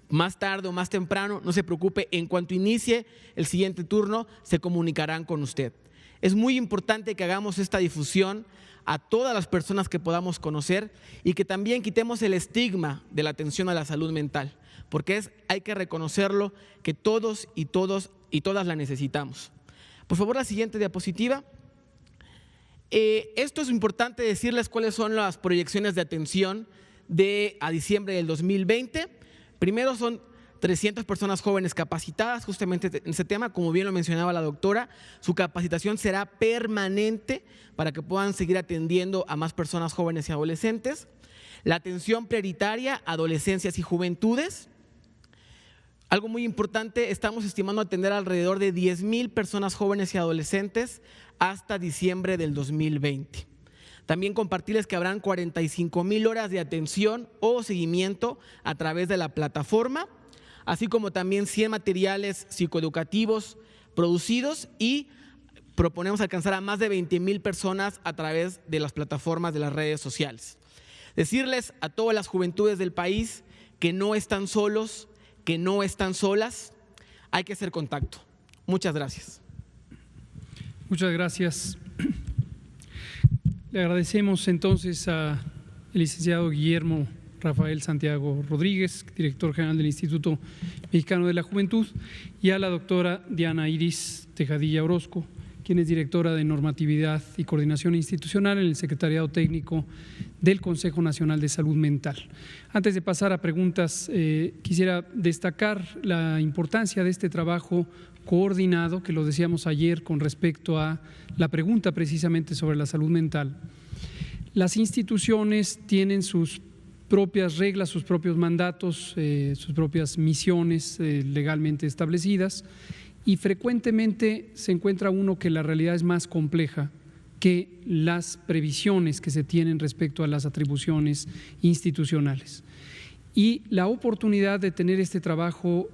más tarde o más temprano, no se preocupe, en cuanto inicie el siguiente turno se comunicarán con usted. Es muy importante que hagamos esta difusión a todas las personas que podamos conocer y que también quitemos el estigma de la atención a la salud mental, porque hay que reconocerlo que todos y todas la necesitamos. Por favor, la siguiente diapositiva. Esto es importante decirles cuáles son las proyecciones de atención a diciembre del 2020. Primero son 300 personas jóvenes capacitadas justamente en ese tema, como bien lo mencionaba la doctora. Su capacitación será permanente para que puedan seguir atendiendo a más personas jóvenes y adolescentes. La atención prioritaria a adolescencias y juventudes. Algo muy importante, estamos estimando atender alrededor de 10,000 personas jóvenes y adolescentes hasta diciembre del 2020. También compartirles que habrán 45,000 horas de atención o seguimiento a través de la plataforma, así como también 100 materiales psicoeducativos producidos, y proponemos alcanzar a más de 20,000 personas a través de las plataformas de las redes sociales. Decirles a todas las juventudes del país que no están solos, que no están solas, hay que hacer contacto. Muchas gracias. Muchas gracias. Le agradecemos entonces al licenciado Guillermo Rafael Santiago Rodríguez, director general del Instituto Mexicano de la Juventud, y a la doctora Diana Iris Tejadilla Orozco, quien es directora de Normatividad y Coordinación Institucional en el Secretariado Técnico del Consejo Nacional de Salud Mental. Antes de pasar a preguntas, quisiera destacar la importancia de este trabajo coordinado, que lo decíamos ayer con respecto a la pregunta precisamente sobre la salud mental. Las instituciones tienen sus propias reglas, sus propios mandatos, sus propias misiones legalmente establecidas, y frecuentemente se encuentra uno que la realidad es más compleja que las previsiones que se tienen respecto a las atribuciones institucionales. Y la oportunidad de tener este trabajo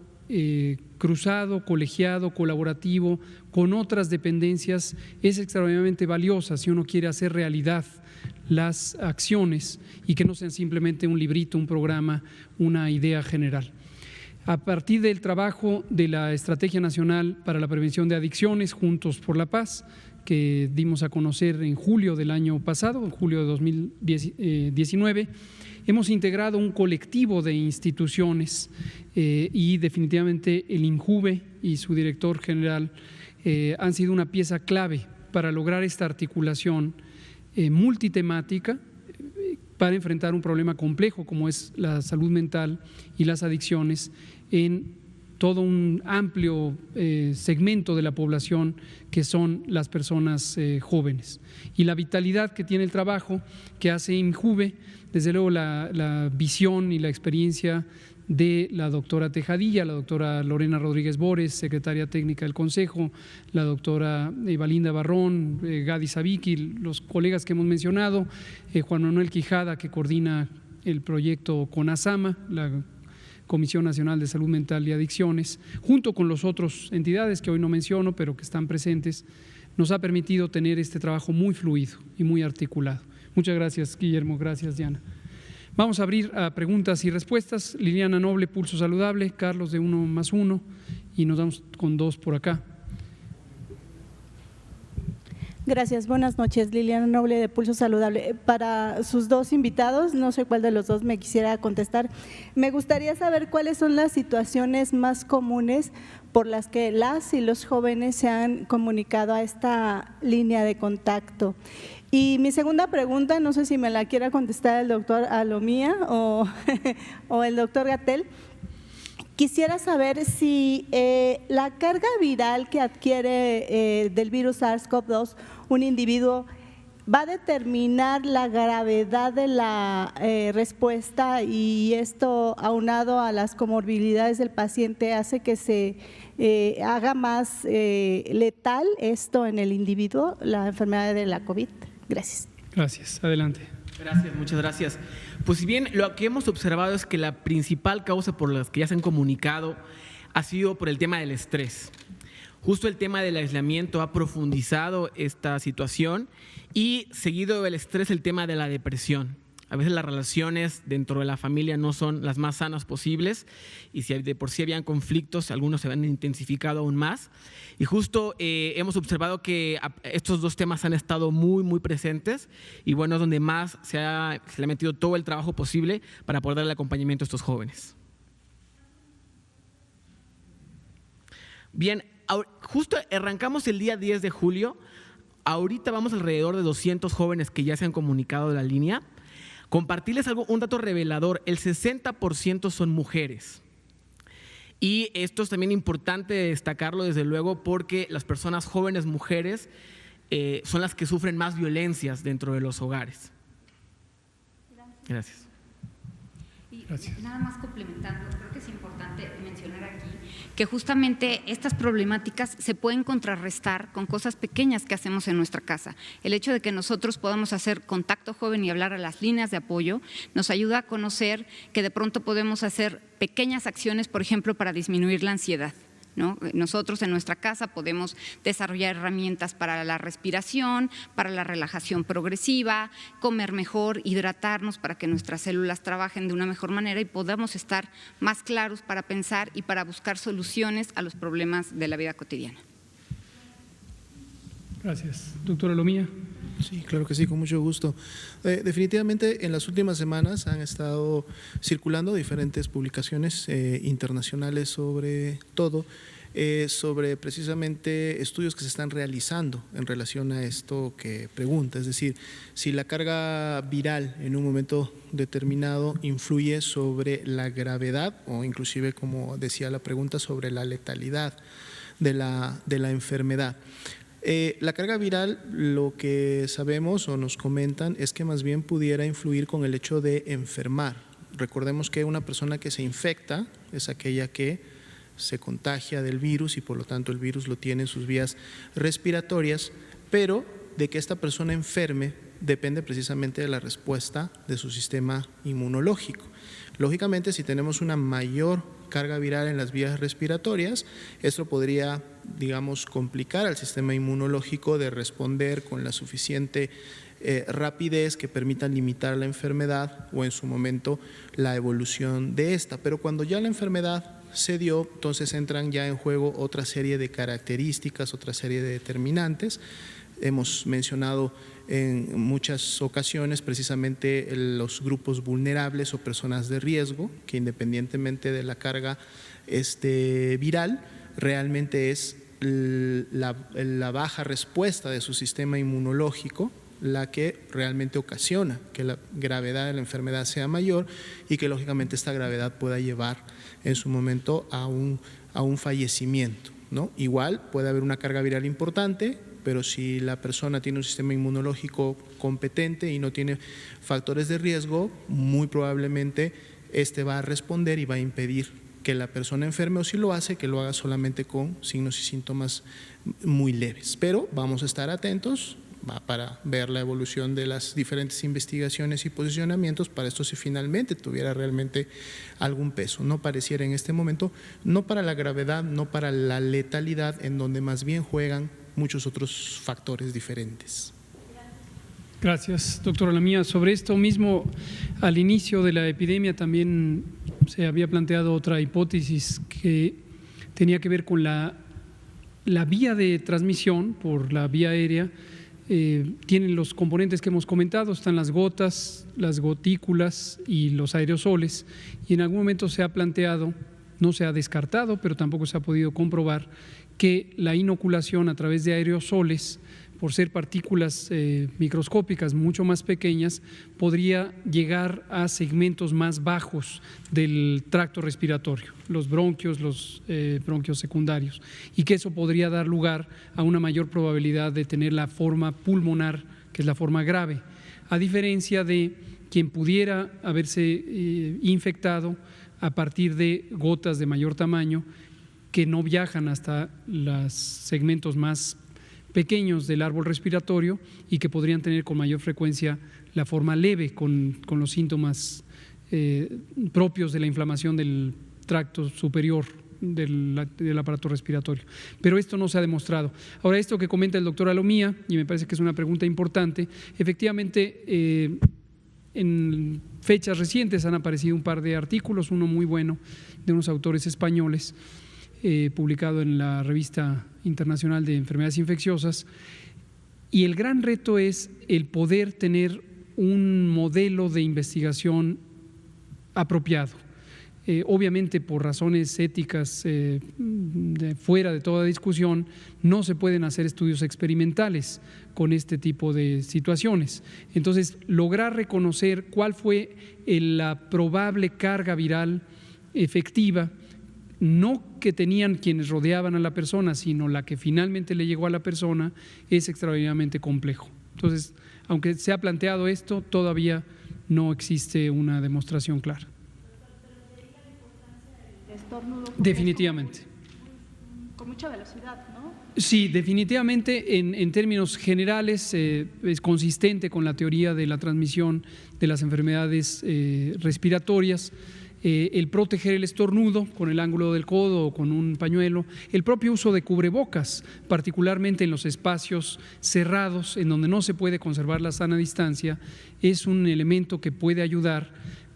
cruzado, colegiado, colaborativo con otras dependencias es extraordinariamente valiosa si uno quiere hacer realidad las acciones y que no sean simplemente un librito, un programa, una idea general. A partir del trabajo de la Estrategia Nacional para la Prevención de Adicciones, Juntos por la Paz, que dimos a conocer en julio del año pasado, en julio de 2019, hemos integrado un colectivo de instituciones y definitivamente el INJUVE y su director general han sido una pieza clave para lograr esta articulación multitemática para enfrentar un problema complejo como es la salud mental y las adicciones en todo un amplio segmento de la población que son las personas jóvenes. Y la vitalidad que tiene el trabajo que hace INJUVE, desde luego la visión y la experiencia de la doctora Tejadilla, la doctora Lorena Rodríguez Bores, secretaria técnica del Consejo, la doctora Evalinda Barrón, Gadi Sabiki, los colegas que hemos mencionado, Juan Manuel Quijada, que coordina el proyecto CONASAMA, la Comisión Nacional de Salud Mental y Adicciones, junto con las otras entidades que hoy no menciono, pero que están presentes, nos ha permitido tener este trabajo muy fluido y muy articulado. Muchas gracias, Guillermo. Gracias, Diana. Vamos a abrir a preguntas y respuestas. Liliana Noble, Pulso Saludable, Carlos de 1+1, y nos vamos con 2 por acá. Gracias, buenas noches. Liliana Noble de Pulso Saludable. Para sus dos invitados, no sé cuál de los dos me quisiera contestar, me gustaría saber cuáles son las situaciones más comunes por las que las y los jóvenes se han comunicado a esta línea de contacto. Y mi segunda pregunta, no sé si me la quiera contestar el doctor Alomía o el doctor Gatell. Quisiera saber si la carga viral que adquiere del virus SARS-CoV-2 un individuo va a determinar la gravedad de la respuesta, y esto aunado a las comorbilidades del paciente hace que se haga más letal esto en el individuo, la enfermedad de la COVID. Gracias. Gracias. Adelante. Gracias, muchas gracias. Pues si bien lo que hemos observado es que la principal causa por la que ya se han comunicado ha sido por el tema del estrés. Justo el tema del aislamiento ha profundizado esta situación, y seguido del estrés el tema de la depresión. A veces las relaciones dentro de la familia no son las más sanas posibles, y si de por sí habían conflictos, algunos se han intensificado aún más. Y justo hemos observado que estos dos temas han estado muy presentes, y bueno, es donde más se le ha metido todo el trabajo posible para poder darle acompañamiento a estos jóvenes. Bien, justo arrancamos el día 10 de julio, ahorita vamos alrededor de 200 jóvenes que ya se han comunicado de la línea. Compartirles un dato revelador: el 60% son mujeres. Y esto es también importante destacarlo, desde luego, porque las personas jóvenes mujeres son las que sufren más violencias dentro de los hogares. Gracias. Gracias. Nada más complementando, creo que es importante mencionar aquí que justamente estas problemáticas se pueden contrarrestar con cosas pequeñas que hacemos en nuestra casa. El hecho de que nosotros podamos hacer contacto joven y hablar a las líneas de apoyo nos ayuda a conocer que de pronto podemos hacer pequeñas acciones, por ejemplo, para disminuir la ansiedad, ¿no? Nosotros en nuestra casa podemos desarrollar herramientas para la respiración, para la relajación progresiva, comer mejor, hidratarnos para que nuestras células trabajen de una mejor manera y podamos estar más claros para pensar y para buscar soluciones a los problemas de la vida cotidiana. Gracias. Doctora Lomía. Sí, claro que sí, con mucho gusto. Definitivamente en las últimas semanas han estado circulando diferentes publicaciones internacionales sobre todo, sobre precisamente estudios que se están realizando en relación a esto que pregunta, es decir, si la carga viral en un momento determinado influye sobre la gravedad o inclusive, como decía la pregunta, sobre la letalidad de la enfermedad. La carga viral, lo que sabemos o nos comentan es que más bien pudiera influir con el hecho de enfermar. Recordemos que una persona que se infecta es aquella que se contagia del virus y por lo tanto el virus lo tiene en sus vías respiratorias, pero de que esta persona enferme depende precisamente de la respuesta de su sistema inmunológico. Lógicamente, si tenemos una mayor carga viral en las vías respiratorias, esto podría, digamos, complicar al sistema inmunológico de responder con la suficiente rapidez que permita limitar la enfermedad o en su momento la evolución de esta. Pero cuando ya la enfermedad se dio, entonces entran ya en juego otra serie de características, otra serie de determinantes. Hemos mencionado en muchas ocasiones precisamente los grupos vulnerables o personas de riesgo, que independientemente de la carga viral, realmente es la baja respuesta de su sistema inmunológico la que realmente ocasiona que la gravedad de la enfermedad sea mayor y que lógicamente esta gravedad pueda llevar en su momento a un fallecimiento, ¿no? Igual puede haber una carga viral importante, pero si la persona tiene un sistema inmunológico competente y no tiene factores de riesgo, muy probablemente va a responder y va a impedir que la persona enferme, o si lo hace, que lo haga solamente con signos y síntomas muy leves. Pero vamos a estar atentos para ver la evolución de las diferentes investigaciones y posicionamientos para esto si finalmente tuviera realmente algún peso. No pareciera en este momento, no para la gravedad, no para la letalidad, en donde más bien juegan muchos otros factores diferentes. Gracias, doctora Lamía. Sobre esto mismo, al inicio de la epidemia también se había planteado otra hipótesis que tenía que ver con la vía de transmisión por la vía aérea. Tienen los componentes que hemos comentado, están las gotas, las gotículas y los aerosoles, y en algún momento se ha planteado, no se ha descartado, pero tampoco se ha podido comprobar que la inoculación a través de aerosoles, por ser partículas microscópicas mucho más pequeñas, podría llegar a segmentos más bajos del tracto respiratorio, los bronquios, los bronquios secundarios, y que eso podría dar lugar a una mayor probabilidad de tener la forma pulmonar, que es la forma grave, a diferencia de quien pudiera haberse infectado a partir de gotas de mayor tamaño que no viajan hasta los segmentos más pequeños del árbol respiratorio y que podrían tener con mayor frecuencia la forma leve con los síntomas propios de la inflamación del tracto superior del aparato respiratorio. Pero esto no se ha demostrado. Ahora, esto que comenta el doctor Alomía, y me parece que es una pregunta importante, efectivamente en fechas recientes han aparecido un par de artículos, uno muy bueno de unos autores españoles, publicado en la Revista Internacional de Enfermedades Infecciosas, y el gran reto es el poder tener un modelo de investigación apropiado. Obviamente, por razones éticas fuera de toda discusión, no se pueden hacer estudios experimentales con este tipo de situaciones. Entonces, lograr reconocer cuál fue la probable carga viral efectiva, no que tenían quienes rodeaban a la persona, sino la que finalmente le llegó a la persona, es extraordinariamente complejo. Entonces, aunque se ha planteado esto, todavía no existe una demostración clara. Definitivamente, con mucha velocidad, ¿no? Sí, definitivamente en términos generales es consistente con la teoría de la transmisión de las enfermedades respiratorias. El proteger el estornudo con el ángulo del codo o con un pañuelo, el propio uso de cubrebocas, particularmente en los espacios cerrados en donde no se puede conservar la sana distancia, es un elemento que puede ayudar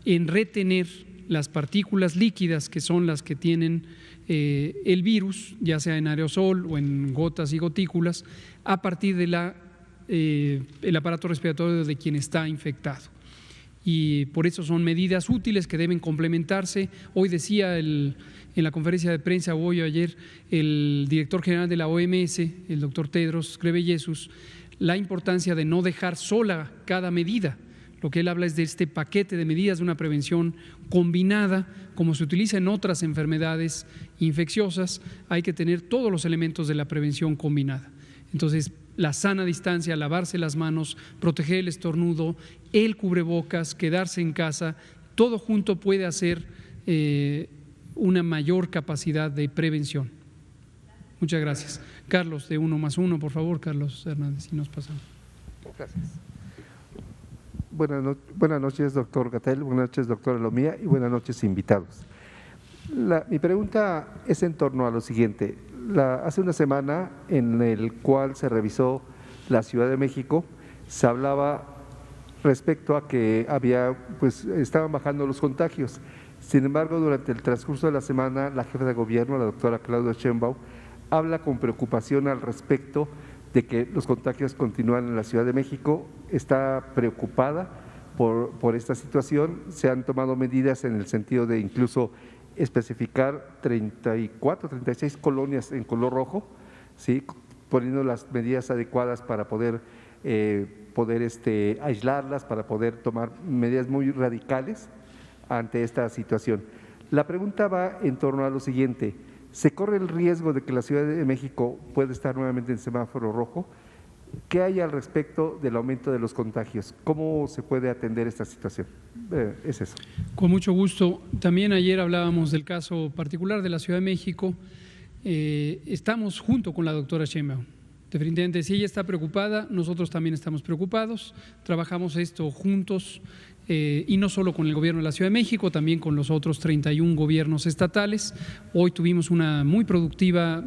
en retener las partículas líquidas que son las que tienen el virus, ya sea en aerosol o en gotas y gotículas, a partir de el aparato respiratorio de quien está infectado. Y por eso son medidas útiles que deben complementarse. Hoy decía en la conferencia de prensa, hoy o ayer, el director general de la OMS, el doctor Tedros Ghebreyesus, la importancia de no dejar sola cada medida. Lo que él habla es de este paquete de medidas de una prevención combinada, como se utiliza en otras enfermedades infecciosas. Hay que tener todos los elementos de la prevención combinada. Entonces, la sana distancia, lavarse las manos, proteger el estornudo, el cubrebocas, quedarse en casa, todo junto puede hacer una mayor capacidad de prevención. Muchas gracias. Carlos, de 1+1, por favor, Carlos Hernández, si nos pasamos. Gracias. Buenas noches, doctor Gatell, buenas noches, doctora Lomía, y buenas noches, invitados. Mi pregunta es en torno a lo siguiente. Hace una semana, en el cual se revisó la Ciudad de México, se hablaba respecto a que estaban bajando los contagios. Sin embargo, durante el transcurso de la semana, la jefa de gobierno, la doctora Claudia Sheinbaum, habla con preocupación al respecto de que los contagios continúan en la Ciudad de México, está preocupada por esta situación. Se han tomado medidas en el sentido de incluso especificar 34, 36 colonias en color rojo, ¿sí?, poniendo las medidas adecuadas para poder aislarlas, para poder tomar medidas muy radicales ante esta situación. La pregunta va en torno a lo siguiente: ¿se corre el riesgo de que la Ciudad de México pueda estar nuevamente en semáforo rojo? ¿Qué hay al respecto del aumento de los contagios? ¿Cómo se puede atender esta situación? Es eso. Con mucho gusto. También ayer hablábamos del caso particular de la Ciudad de México. Estamos junto con la doctora Sheinbaum. Definitivamente, si ella está preocupada, nosotros también estamos preocupados. Trabajamos esto juntos y no solo con el gobierno de la Ciudad de México, también con los otros 31 gobiernos estatales. Hoy tuvimos una muy productiva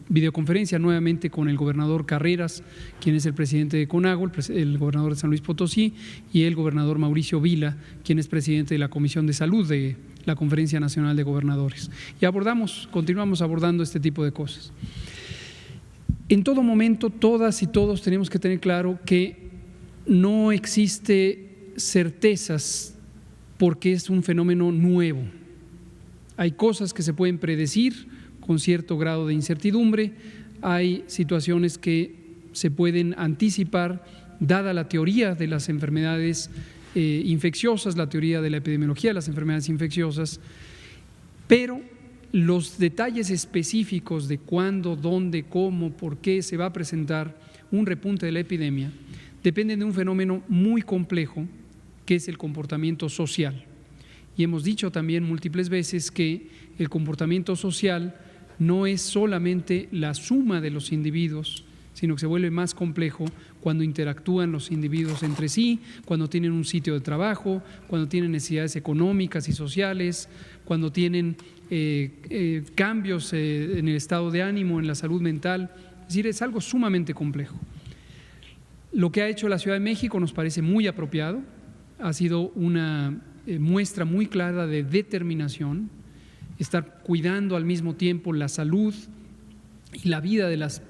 videoconferencia nuevamente con el gobernador Carreras, quien es el presidente de CONAGUA, el gobernador de San Luis Potosí, y el gobernador Mauricio Vila, quien es presidente de la Comisión de Salud de la Conferencia Nacional de Gobernadores. Y continuamos abordando este tipo de cosas. En todo momento, todas y todos tenemos que tener claro que no existe certezas porque es un fenómeno nuevo. Hay cosas que se pueden predecir con cierto grado de incertidumbre, hay situaciones que se pueden anticipar dada la teoría de las enfermedades infecciosas, la teoría de la epidemiología de las enfermedades infecciosas, pero los detalles específicos de cuándo, dónde, cómo, por qué se va a presentar un repunte de la epidemia dependen de un fenómeno muy complejo que es el comportamiento social. Y hemos dicho también múltiples veces que el comportamiento social no es solamente la suma de los individuos, sino que se vuelve más complejo cuando interactúan los individuos entre sí, cuando tienen un sitio de trabajo, cuando tienen necesidades económicas y sociales, cuando tienen cambios en el estado de ánimo, en la salud mental. Es decir, es algo sumamente complejo. Lo que ha hecho la Ciudad de México nos parece muy apropiado, ha sido una muestra muy clara de determinación, estar cuidando al mismo tiempo la salud y la vida de los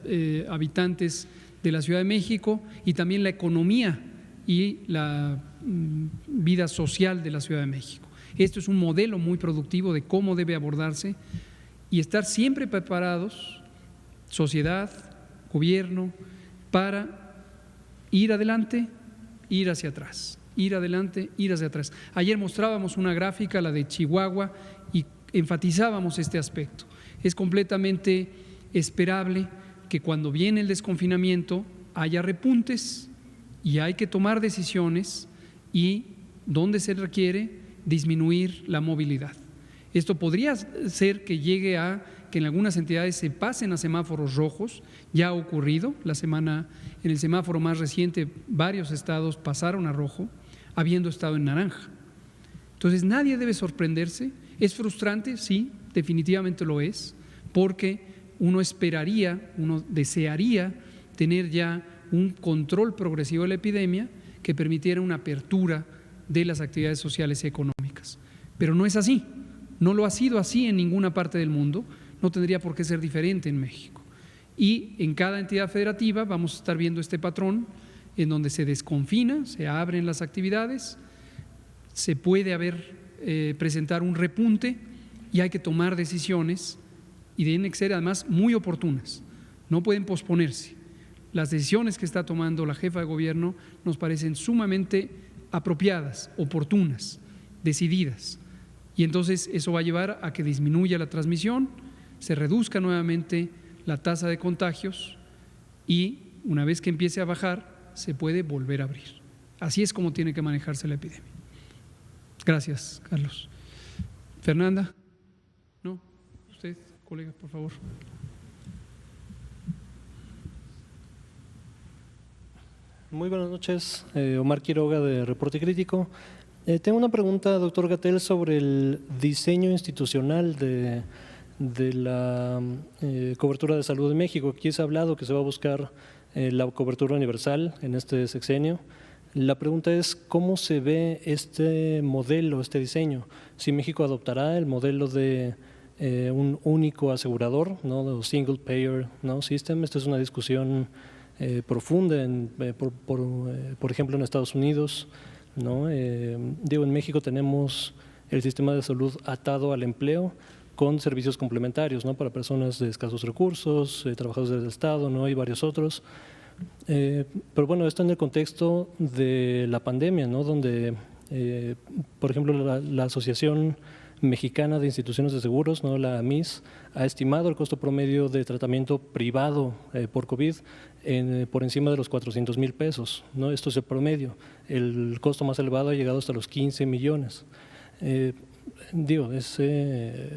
habitantes de la Ciudad de México y también la economía y la vida social de la Ciudad de México. Esto es un modelo muy productivo de cómo debe abordarse y estar siempre preparados, sociedad, gobierno, para ir adelante, ir hacia atrás, ir adelante, ir hacia atrás. Ayer mostrábamos una gráfica, la de Chihuahua, y enfatizábamos este aspecto. Es completamente esperable que cuando viene el desconfinamiento haya repuntes y hay que tomar decisiones y, donde se requiere, disminuir la movilidad. Esto podría ser que llegue a que que en algunas entidades se pasen a semáforos rojos. Ya ha ocurrido, en el semáforo más reciente varios estados pasaron a rojo, habiendo estado en naranja. Entonces nadie debe sorprenderse. ¿Es frustrante? Sí, definitivamente lo es, porque uno desearía tener ya un control progresivo de la epidemia que permitiera una apertura de las actividades sociales y económicas. Pero no es así, no lo ha sido así en ninguna parte del mundo, no tendría por qué ser diferente en México. Y en cada entidad federativa vamos a estar viendo este patrón en donde se desconfina, se abren las actividades, se puede presentar un repunte y hay que tomar decisiones y tienen que ser además muy oportunas, no pueden posponerse. Las decisiones que está tomando la jefa de gobierno nos parecen sumamente apropiadas, oportunas, decididas. Y entonces eso va a llevar a que disminuya la transmisión, se reduzca nuevamente la tasa de contagios y una vez que empiece a bajar, se puede volver a abrir. Así es como tiene que manejarse la epidemia. Gracias, Carlos. Fernanda. No, usted, colega, por favor. Muy buenas noches, Omar Quiroga de Reporte Crítico. Tengo una pregunta, doctor Gatell, sobre el diseño institucional de la cobertura de salud en México. Aquí se ha hablado que se va a buscar la cobertura universal en este sexenio. La pregunta es, ¿cómo se ve este modelo, este diseño? Si México adoptará el modelo de un único asegurador, ¿no? Single Payer, ¿no? System. Esta es una discusión profunda, por ejemplo, en Estados Unidos, ¿no? En México tenemos el sistema de salud atado al empleo con servicios complementarios, ¿no? Para personas de escasos recursos, trabajadores del Estado, ¿no? Y varios otros. Pero bueno, esto en el contexto de la pandemia, ¿no? Donde, por ejemplo, la Asociación Mexicana de Instituciones de Seguros, ¿no? La AMIS, ha estimado el costo promedio de tratamiento privado por COVID por encima de los 400,000 pesos, ¿no? Esto es el promedio. El costo más elevado ha llegado hasta los 15 millones. Es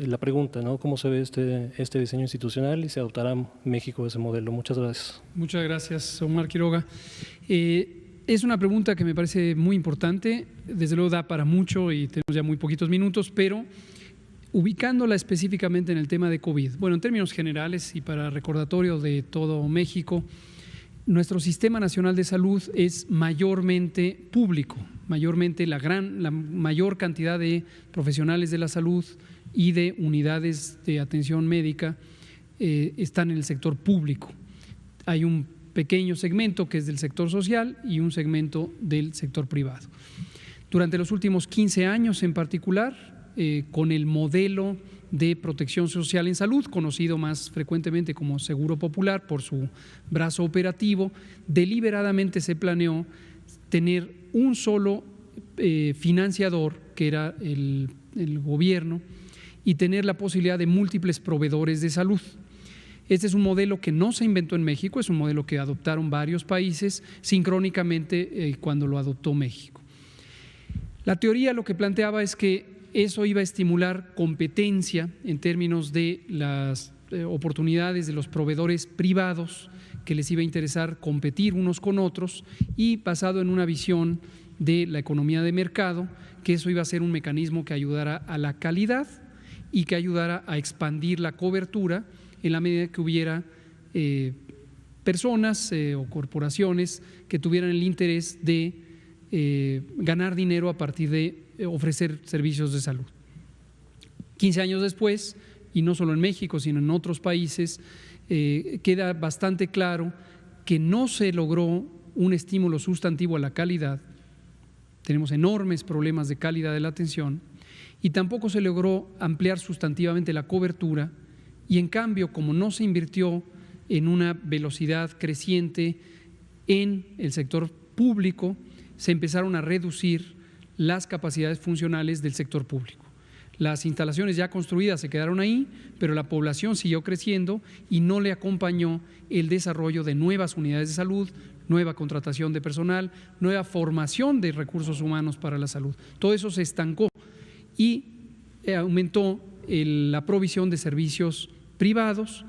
la pregunta, ¿no? ¿Cómo se ve este diseño institucional y se adoptará México ese modelo? Muchas gracias. Muchas gracias, Omar Quiroga. Es una pregunta que me parece muy importante, desde luego da para mucho y tenemos ya muy poquitos minutos, pero ubicándola específicamente en el tema de COVID. Bueno, en términos generales y para recordatorio de todo México, nuestro Sistema Nacional de Salud es mayormente público, mayormente la mayor cantidad de profesionales de la salud y de unidades de atención médica están en el sector público. Hay un pequeño segmento que es del sector social y un segmento del sector privado. Durante los últimos 15 años en particular, con el modelo de protección social en salud, conocido más frecuentemente como Seguro Popular por su brazo operativo, deliberadamente se planeó tener un solo financiador, que era el gobierno, y tener la posibilidad de múltiples proveedores de salud. Este es un modelo que no se inventó en México, es un modelo que adoptaron varios países sincrónicamente cuando lo adoptó México. La teoría lo que planteaba es que eso iba a estimular competencia en términos de las oportunidades de los proveedores privados, que les iba a interesar competir unos con otros, y basado en una visión de la economía de mercado, que eso iba a ser un mecanismo que ayudara a la calidad y que ayudara a expandir la cobertura en la medida que hubiera personas o corporaciones que tuvieran el interés de ganar dinero a partir de ofrecer servicios de salud. 15 años después, y no solo en México, sino en otros países, queda bastante claro que no se logró un estímulo sustantivo a la calidad. Tenemos enormes problemas de calidad de la atención y tampoco se logró ampliar sustantivamente la cobertura, y en cambio, como no se invirtió en una velocidad creciente en el sector público, se empezaron a reducir las capacidades funcionales del sector público. Las instalaciones ya construidas se quedaron ahí, pero la población siguió creciendo y no le acompañó el desarrollo de nuevas unidades de salud, nueva contratación de personal, nueva formación de recursos humanos para la salud. Todo eso se estancó y aumentó la provisión de servicios privados,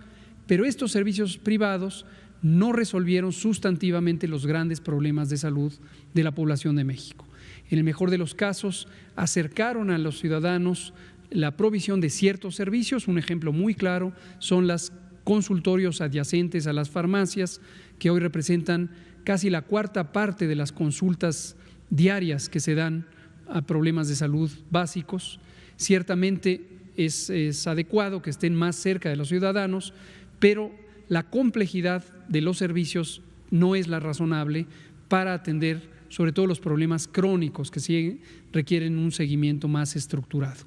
pero estos servicios privados no resolvieron sustantivamente los grandes problemas de salud de la población de México. En el mejor de los casos, acercaron a los ciudadanos la provisión de ciertos servicios. Un ejemplo muy claro son los consultorios adyacentes a las farmacias, que hoy representan casi la cuarta parte de las consultas diarias que se dan a problemas de salud básicos. Ciertamente es adecuado que estén más cerca de los ciudadanos, pero la complejidad de los servicios no es la razonable para atender sobre todo los problemas crónicos que sí requieren un seguimiento más estructurado.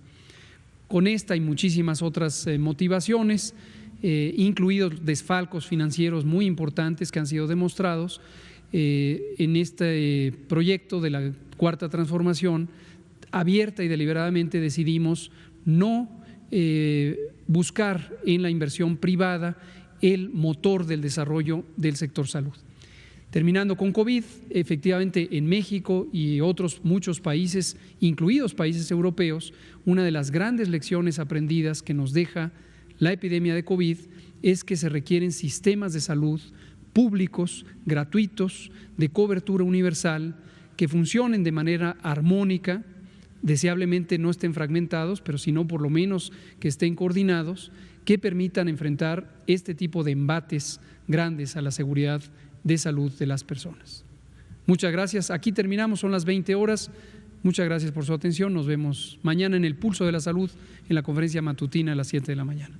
Con esta y muchísimas otras motivaciones, incluidos desfalcos financieros muy importantes que han sido demostrados, en este proyecto de la Cuarta Transformación, abierta y deliberadamente decidimos no buscar en la inversión privada el motor del desarrollo del sector salud. Terminando con COVID, efectivamente en México y otros muchos países, incluidos países europeos, una de las grandes lecciones aprendidas que nos deja la epidemia de COVID es que se requieren sistemas de salud públicos, gratuitos, de cobertura universal, que funcionen de manera armónica, deseablemente no estén fragmentados, pero sino por lo menos que estén coordinados, que permitan enfrentar este tipo de embates grandes a la seguridad de salud de las personas. Muchas gracias. Aquí terminamos, son las 20 horas. Muchas gracias por su atención. Nos vemos mañana en el Pulso de la Salud, en la conferencia matutina a las 7 de la mañana.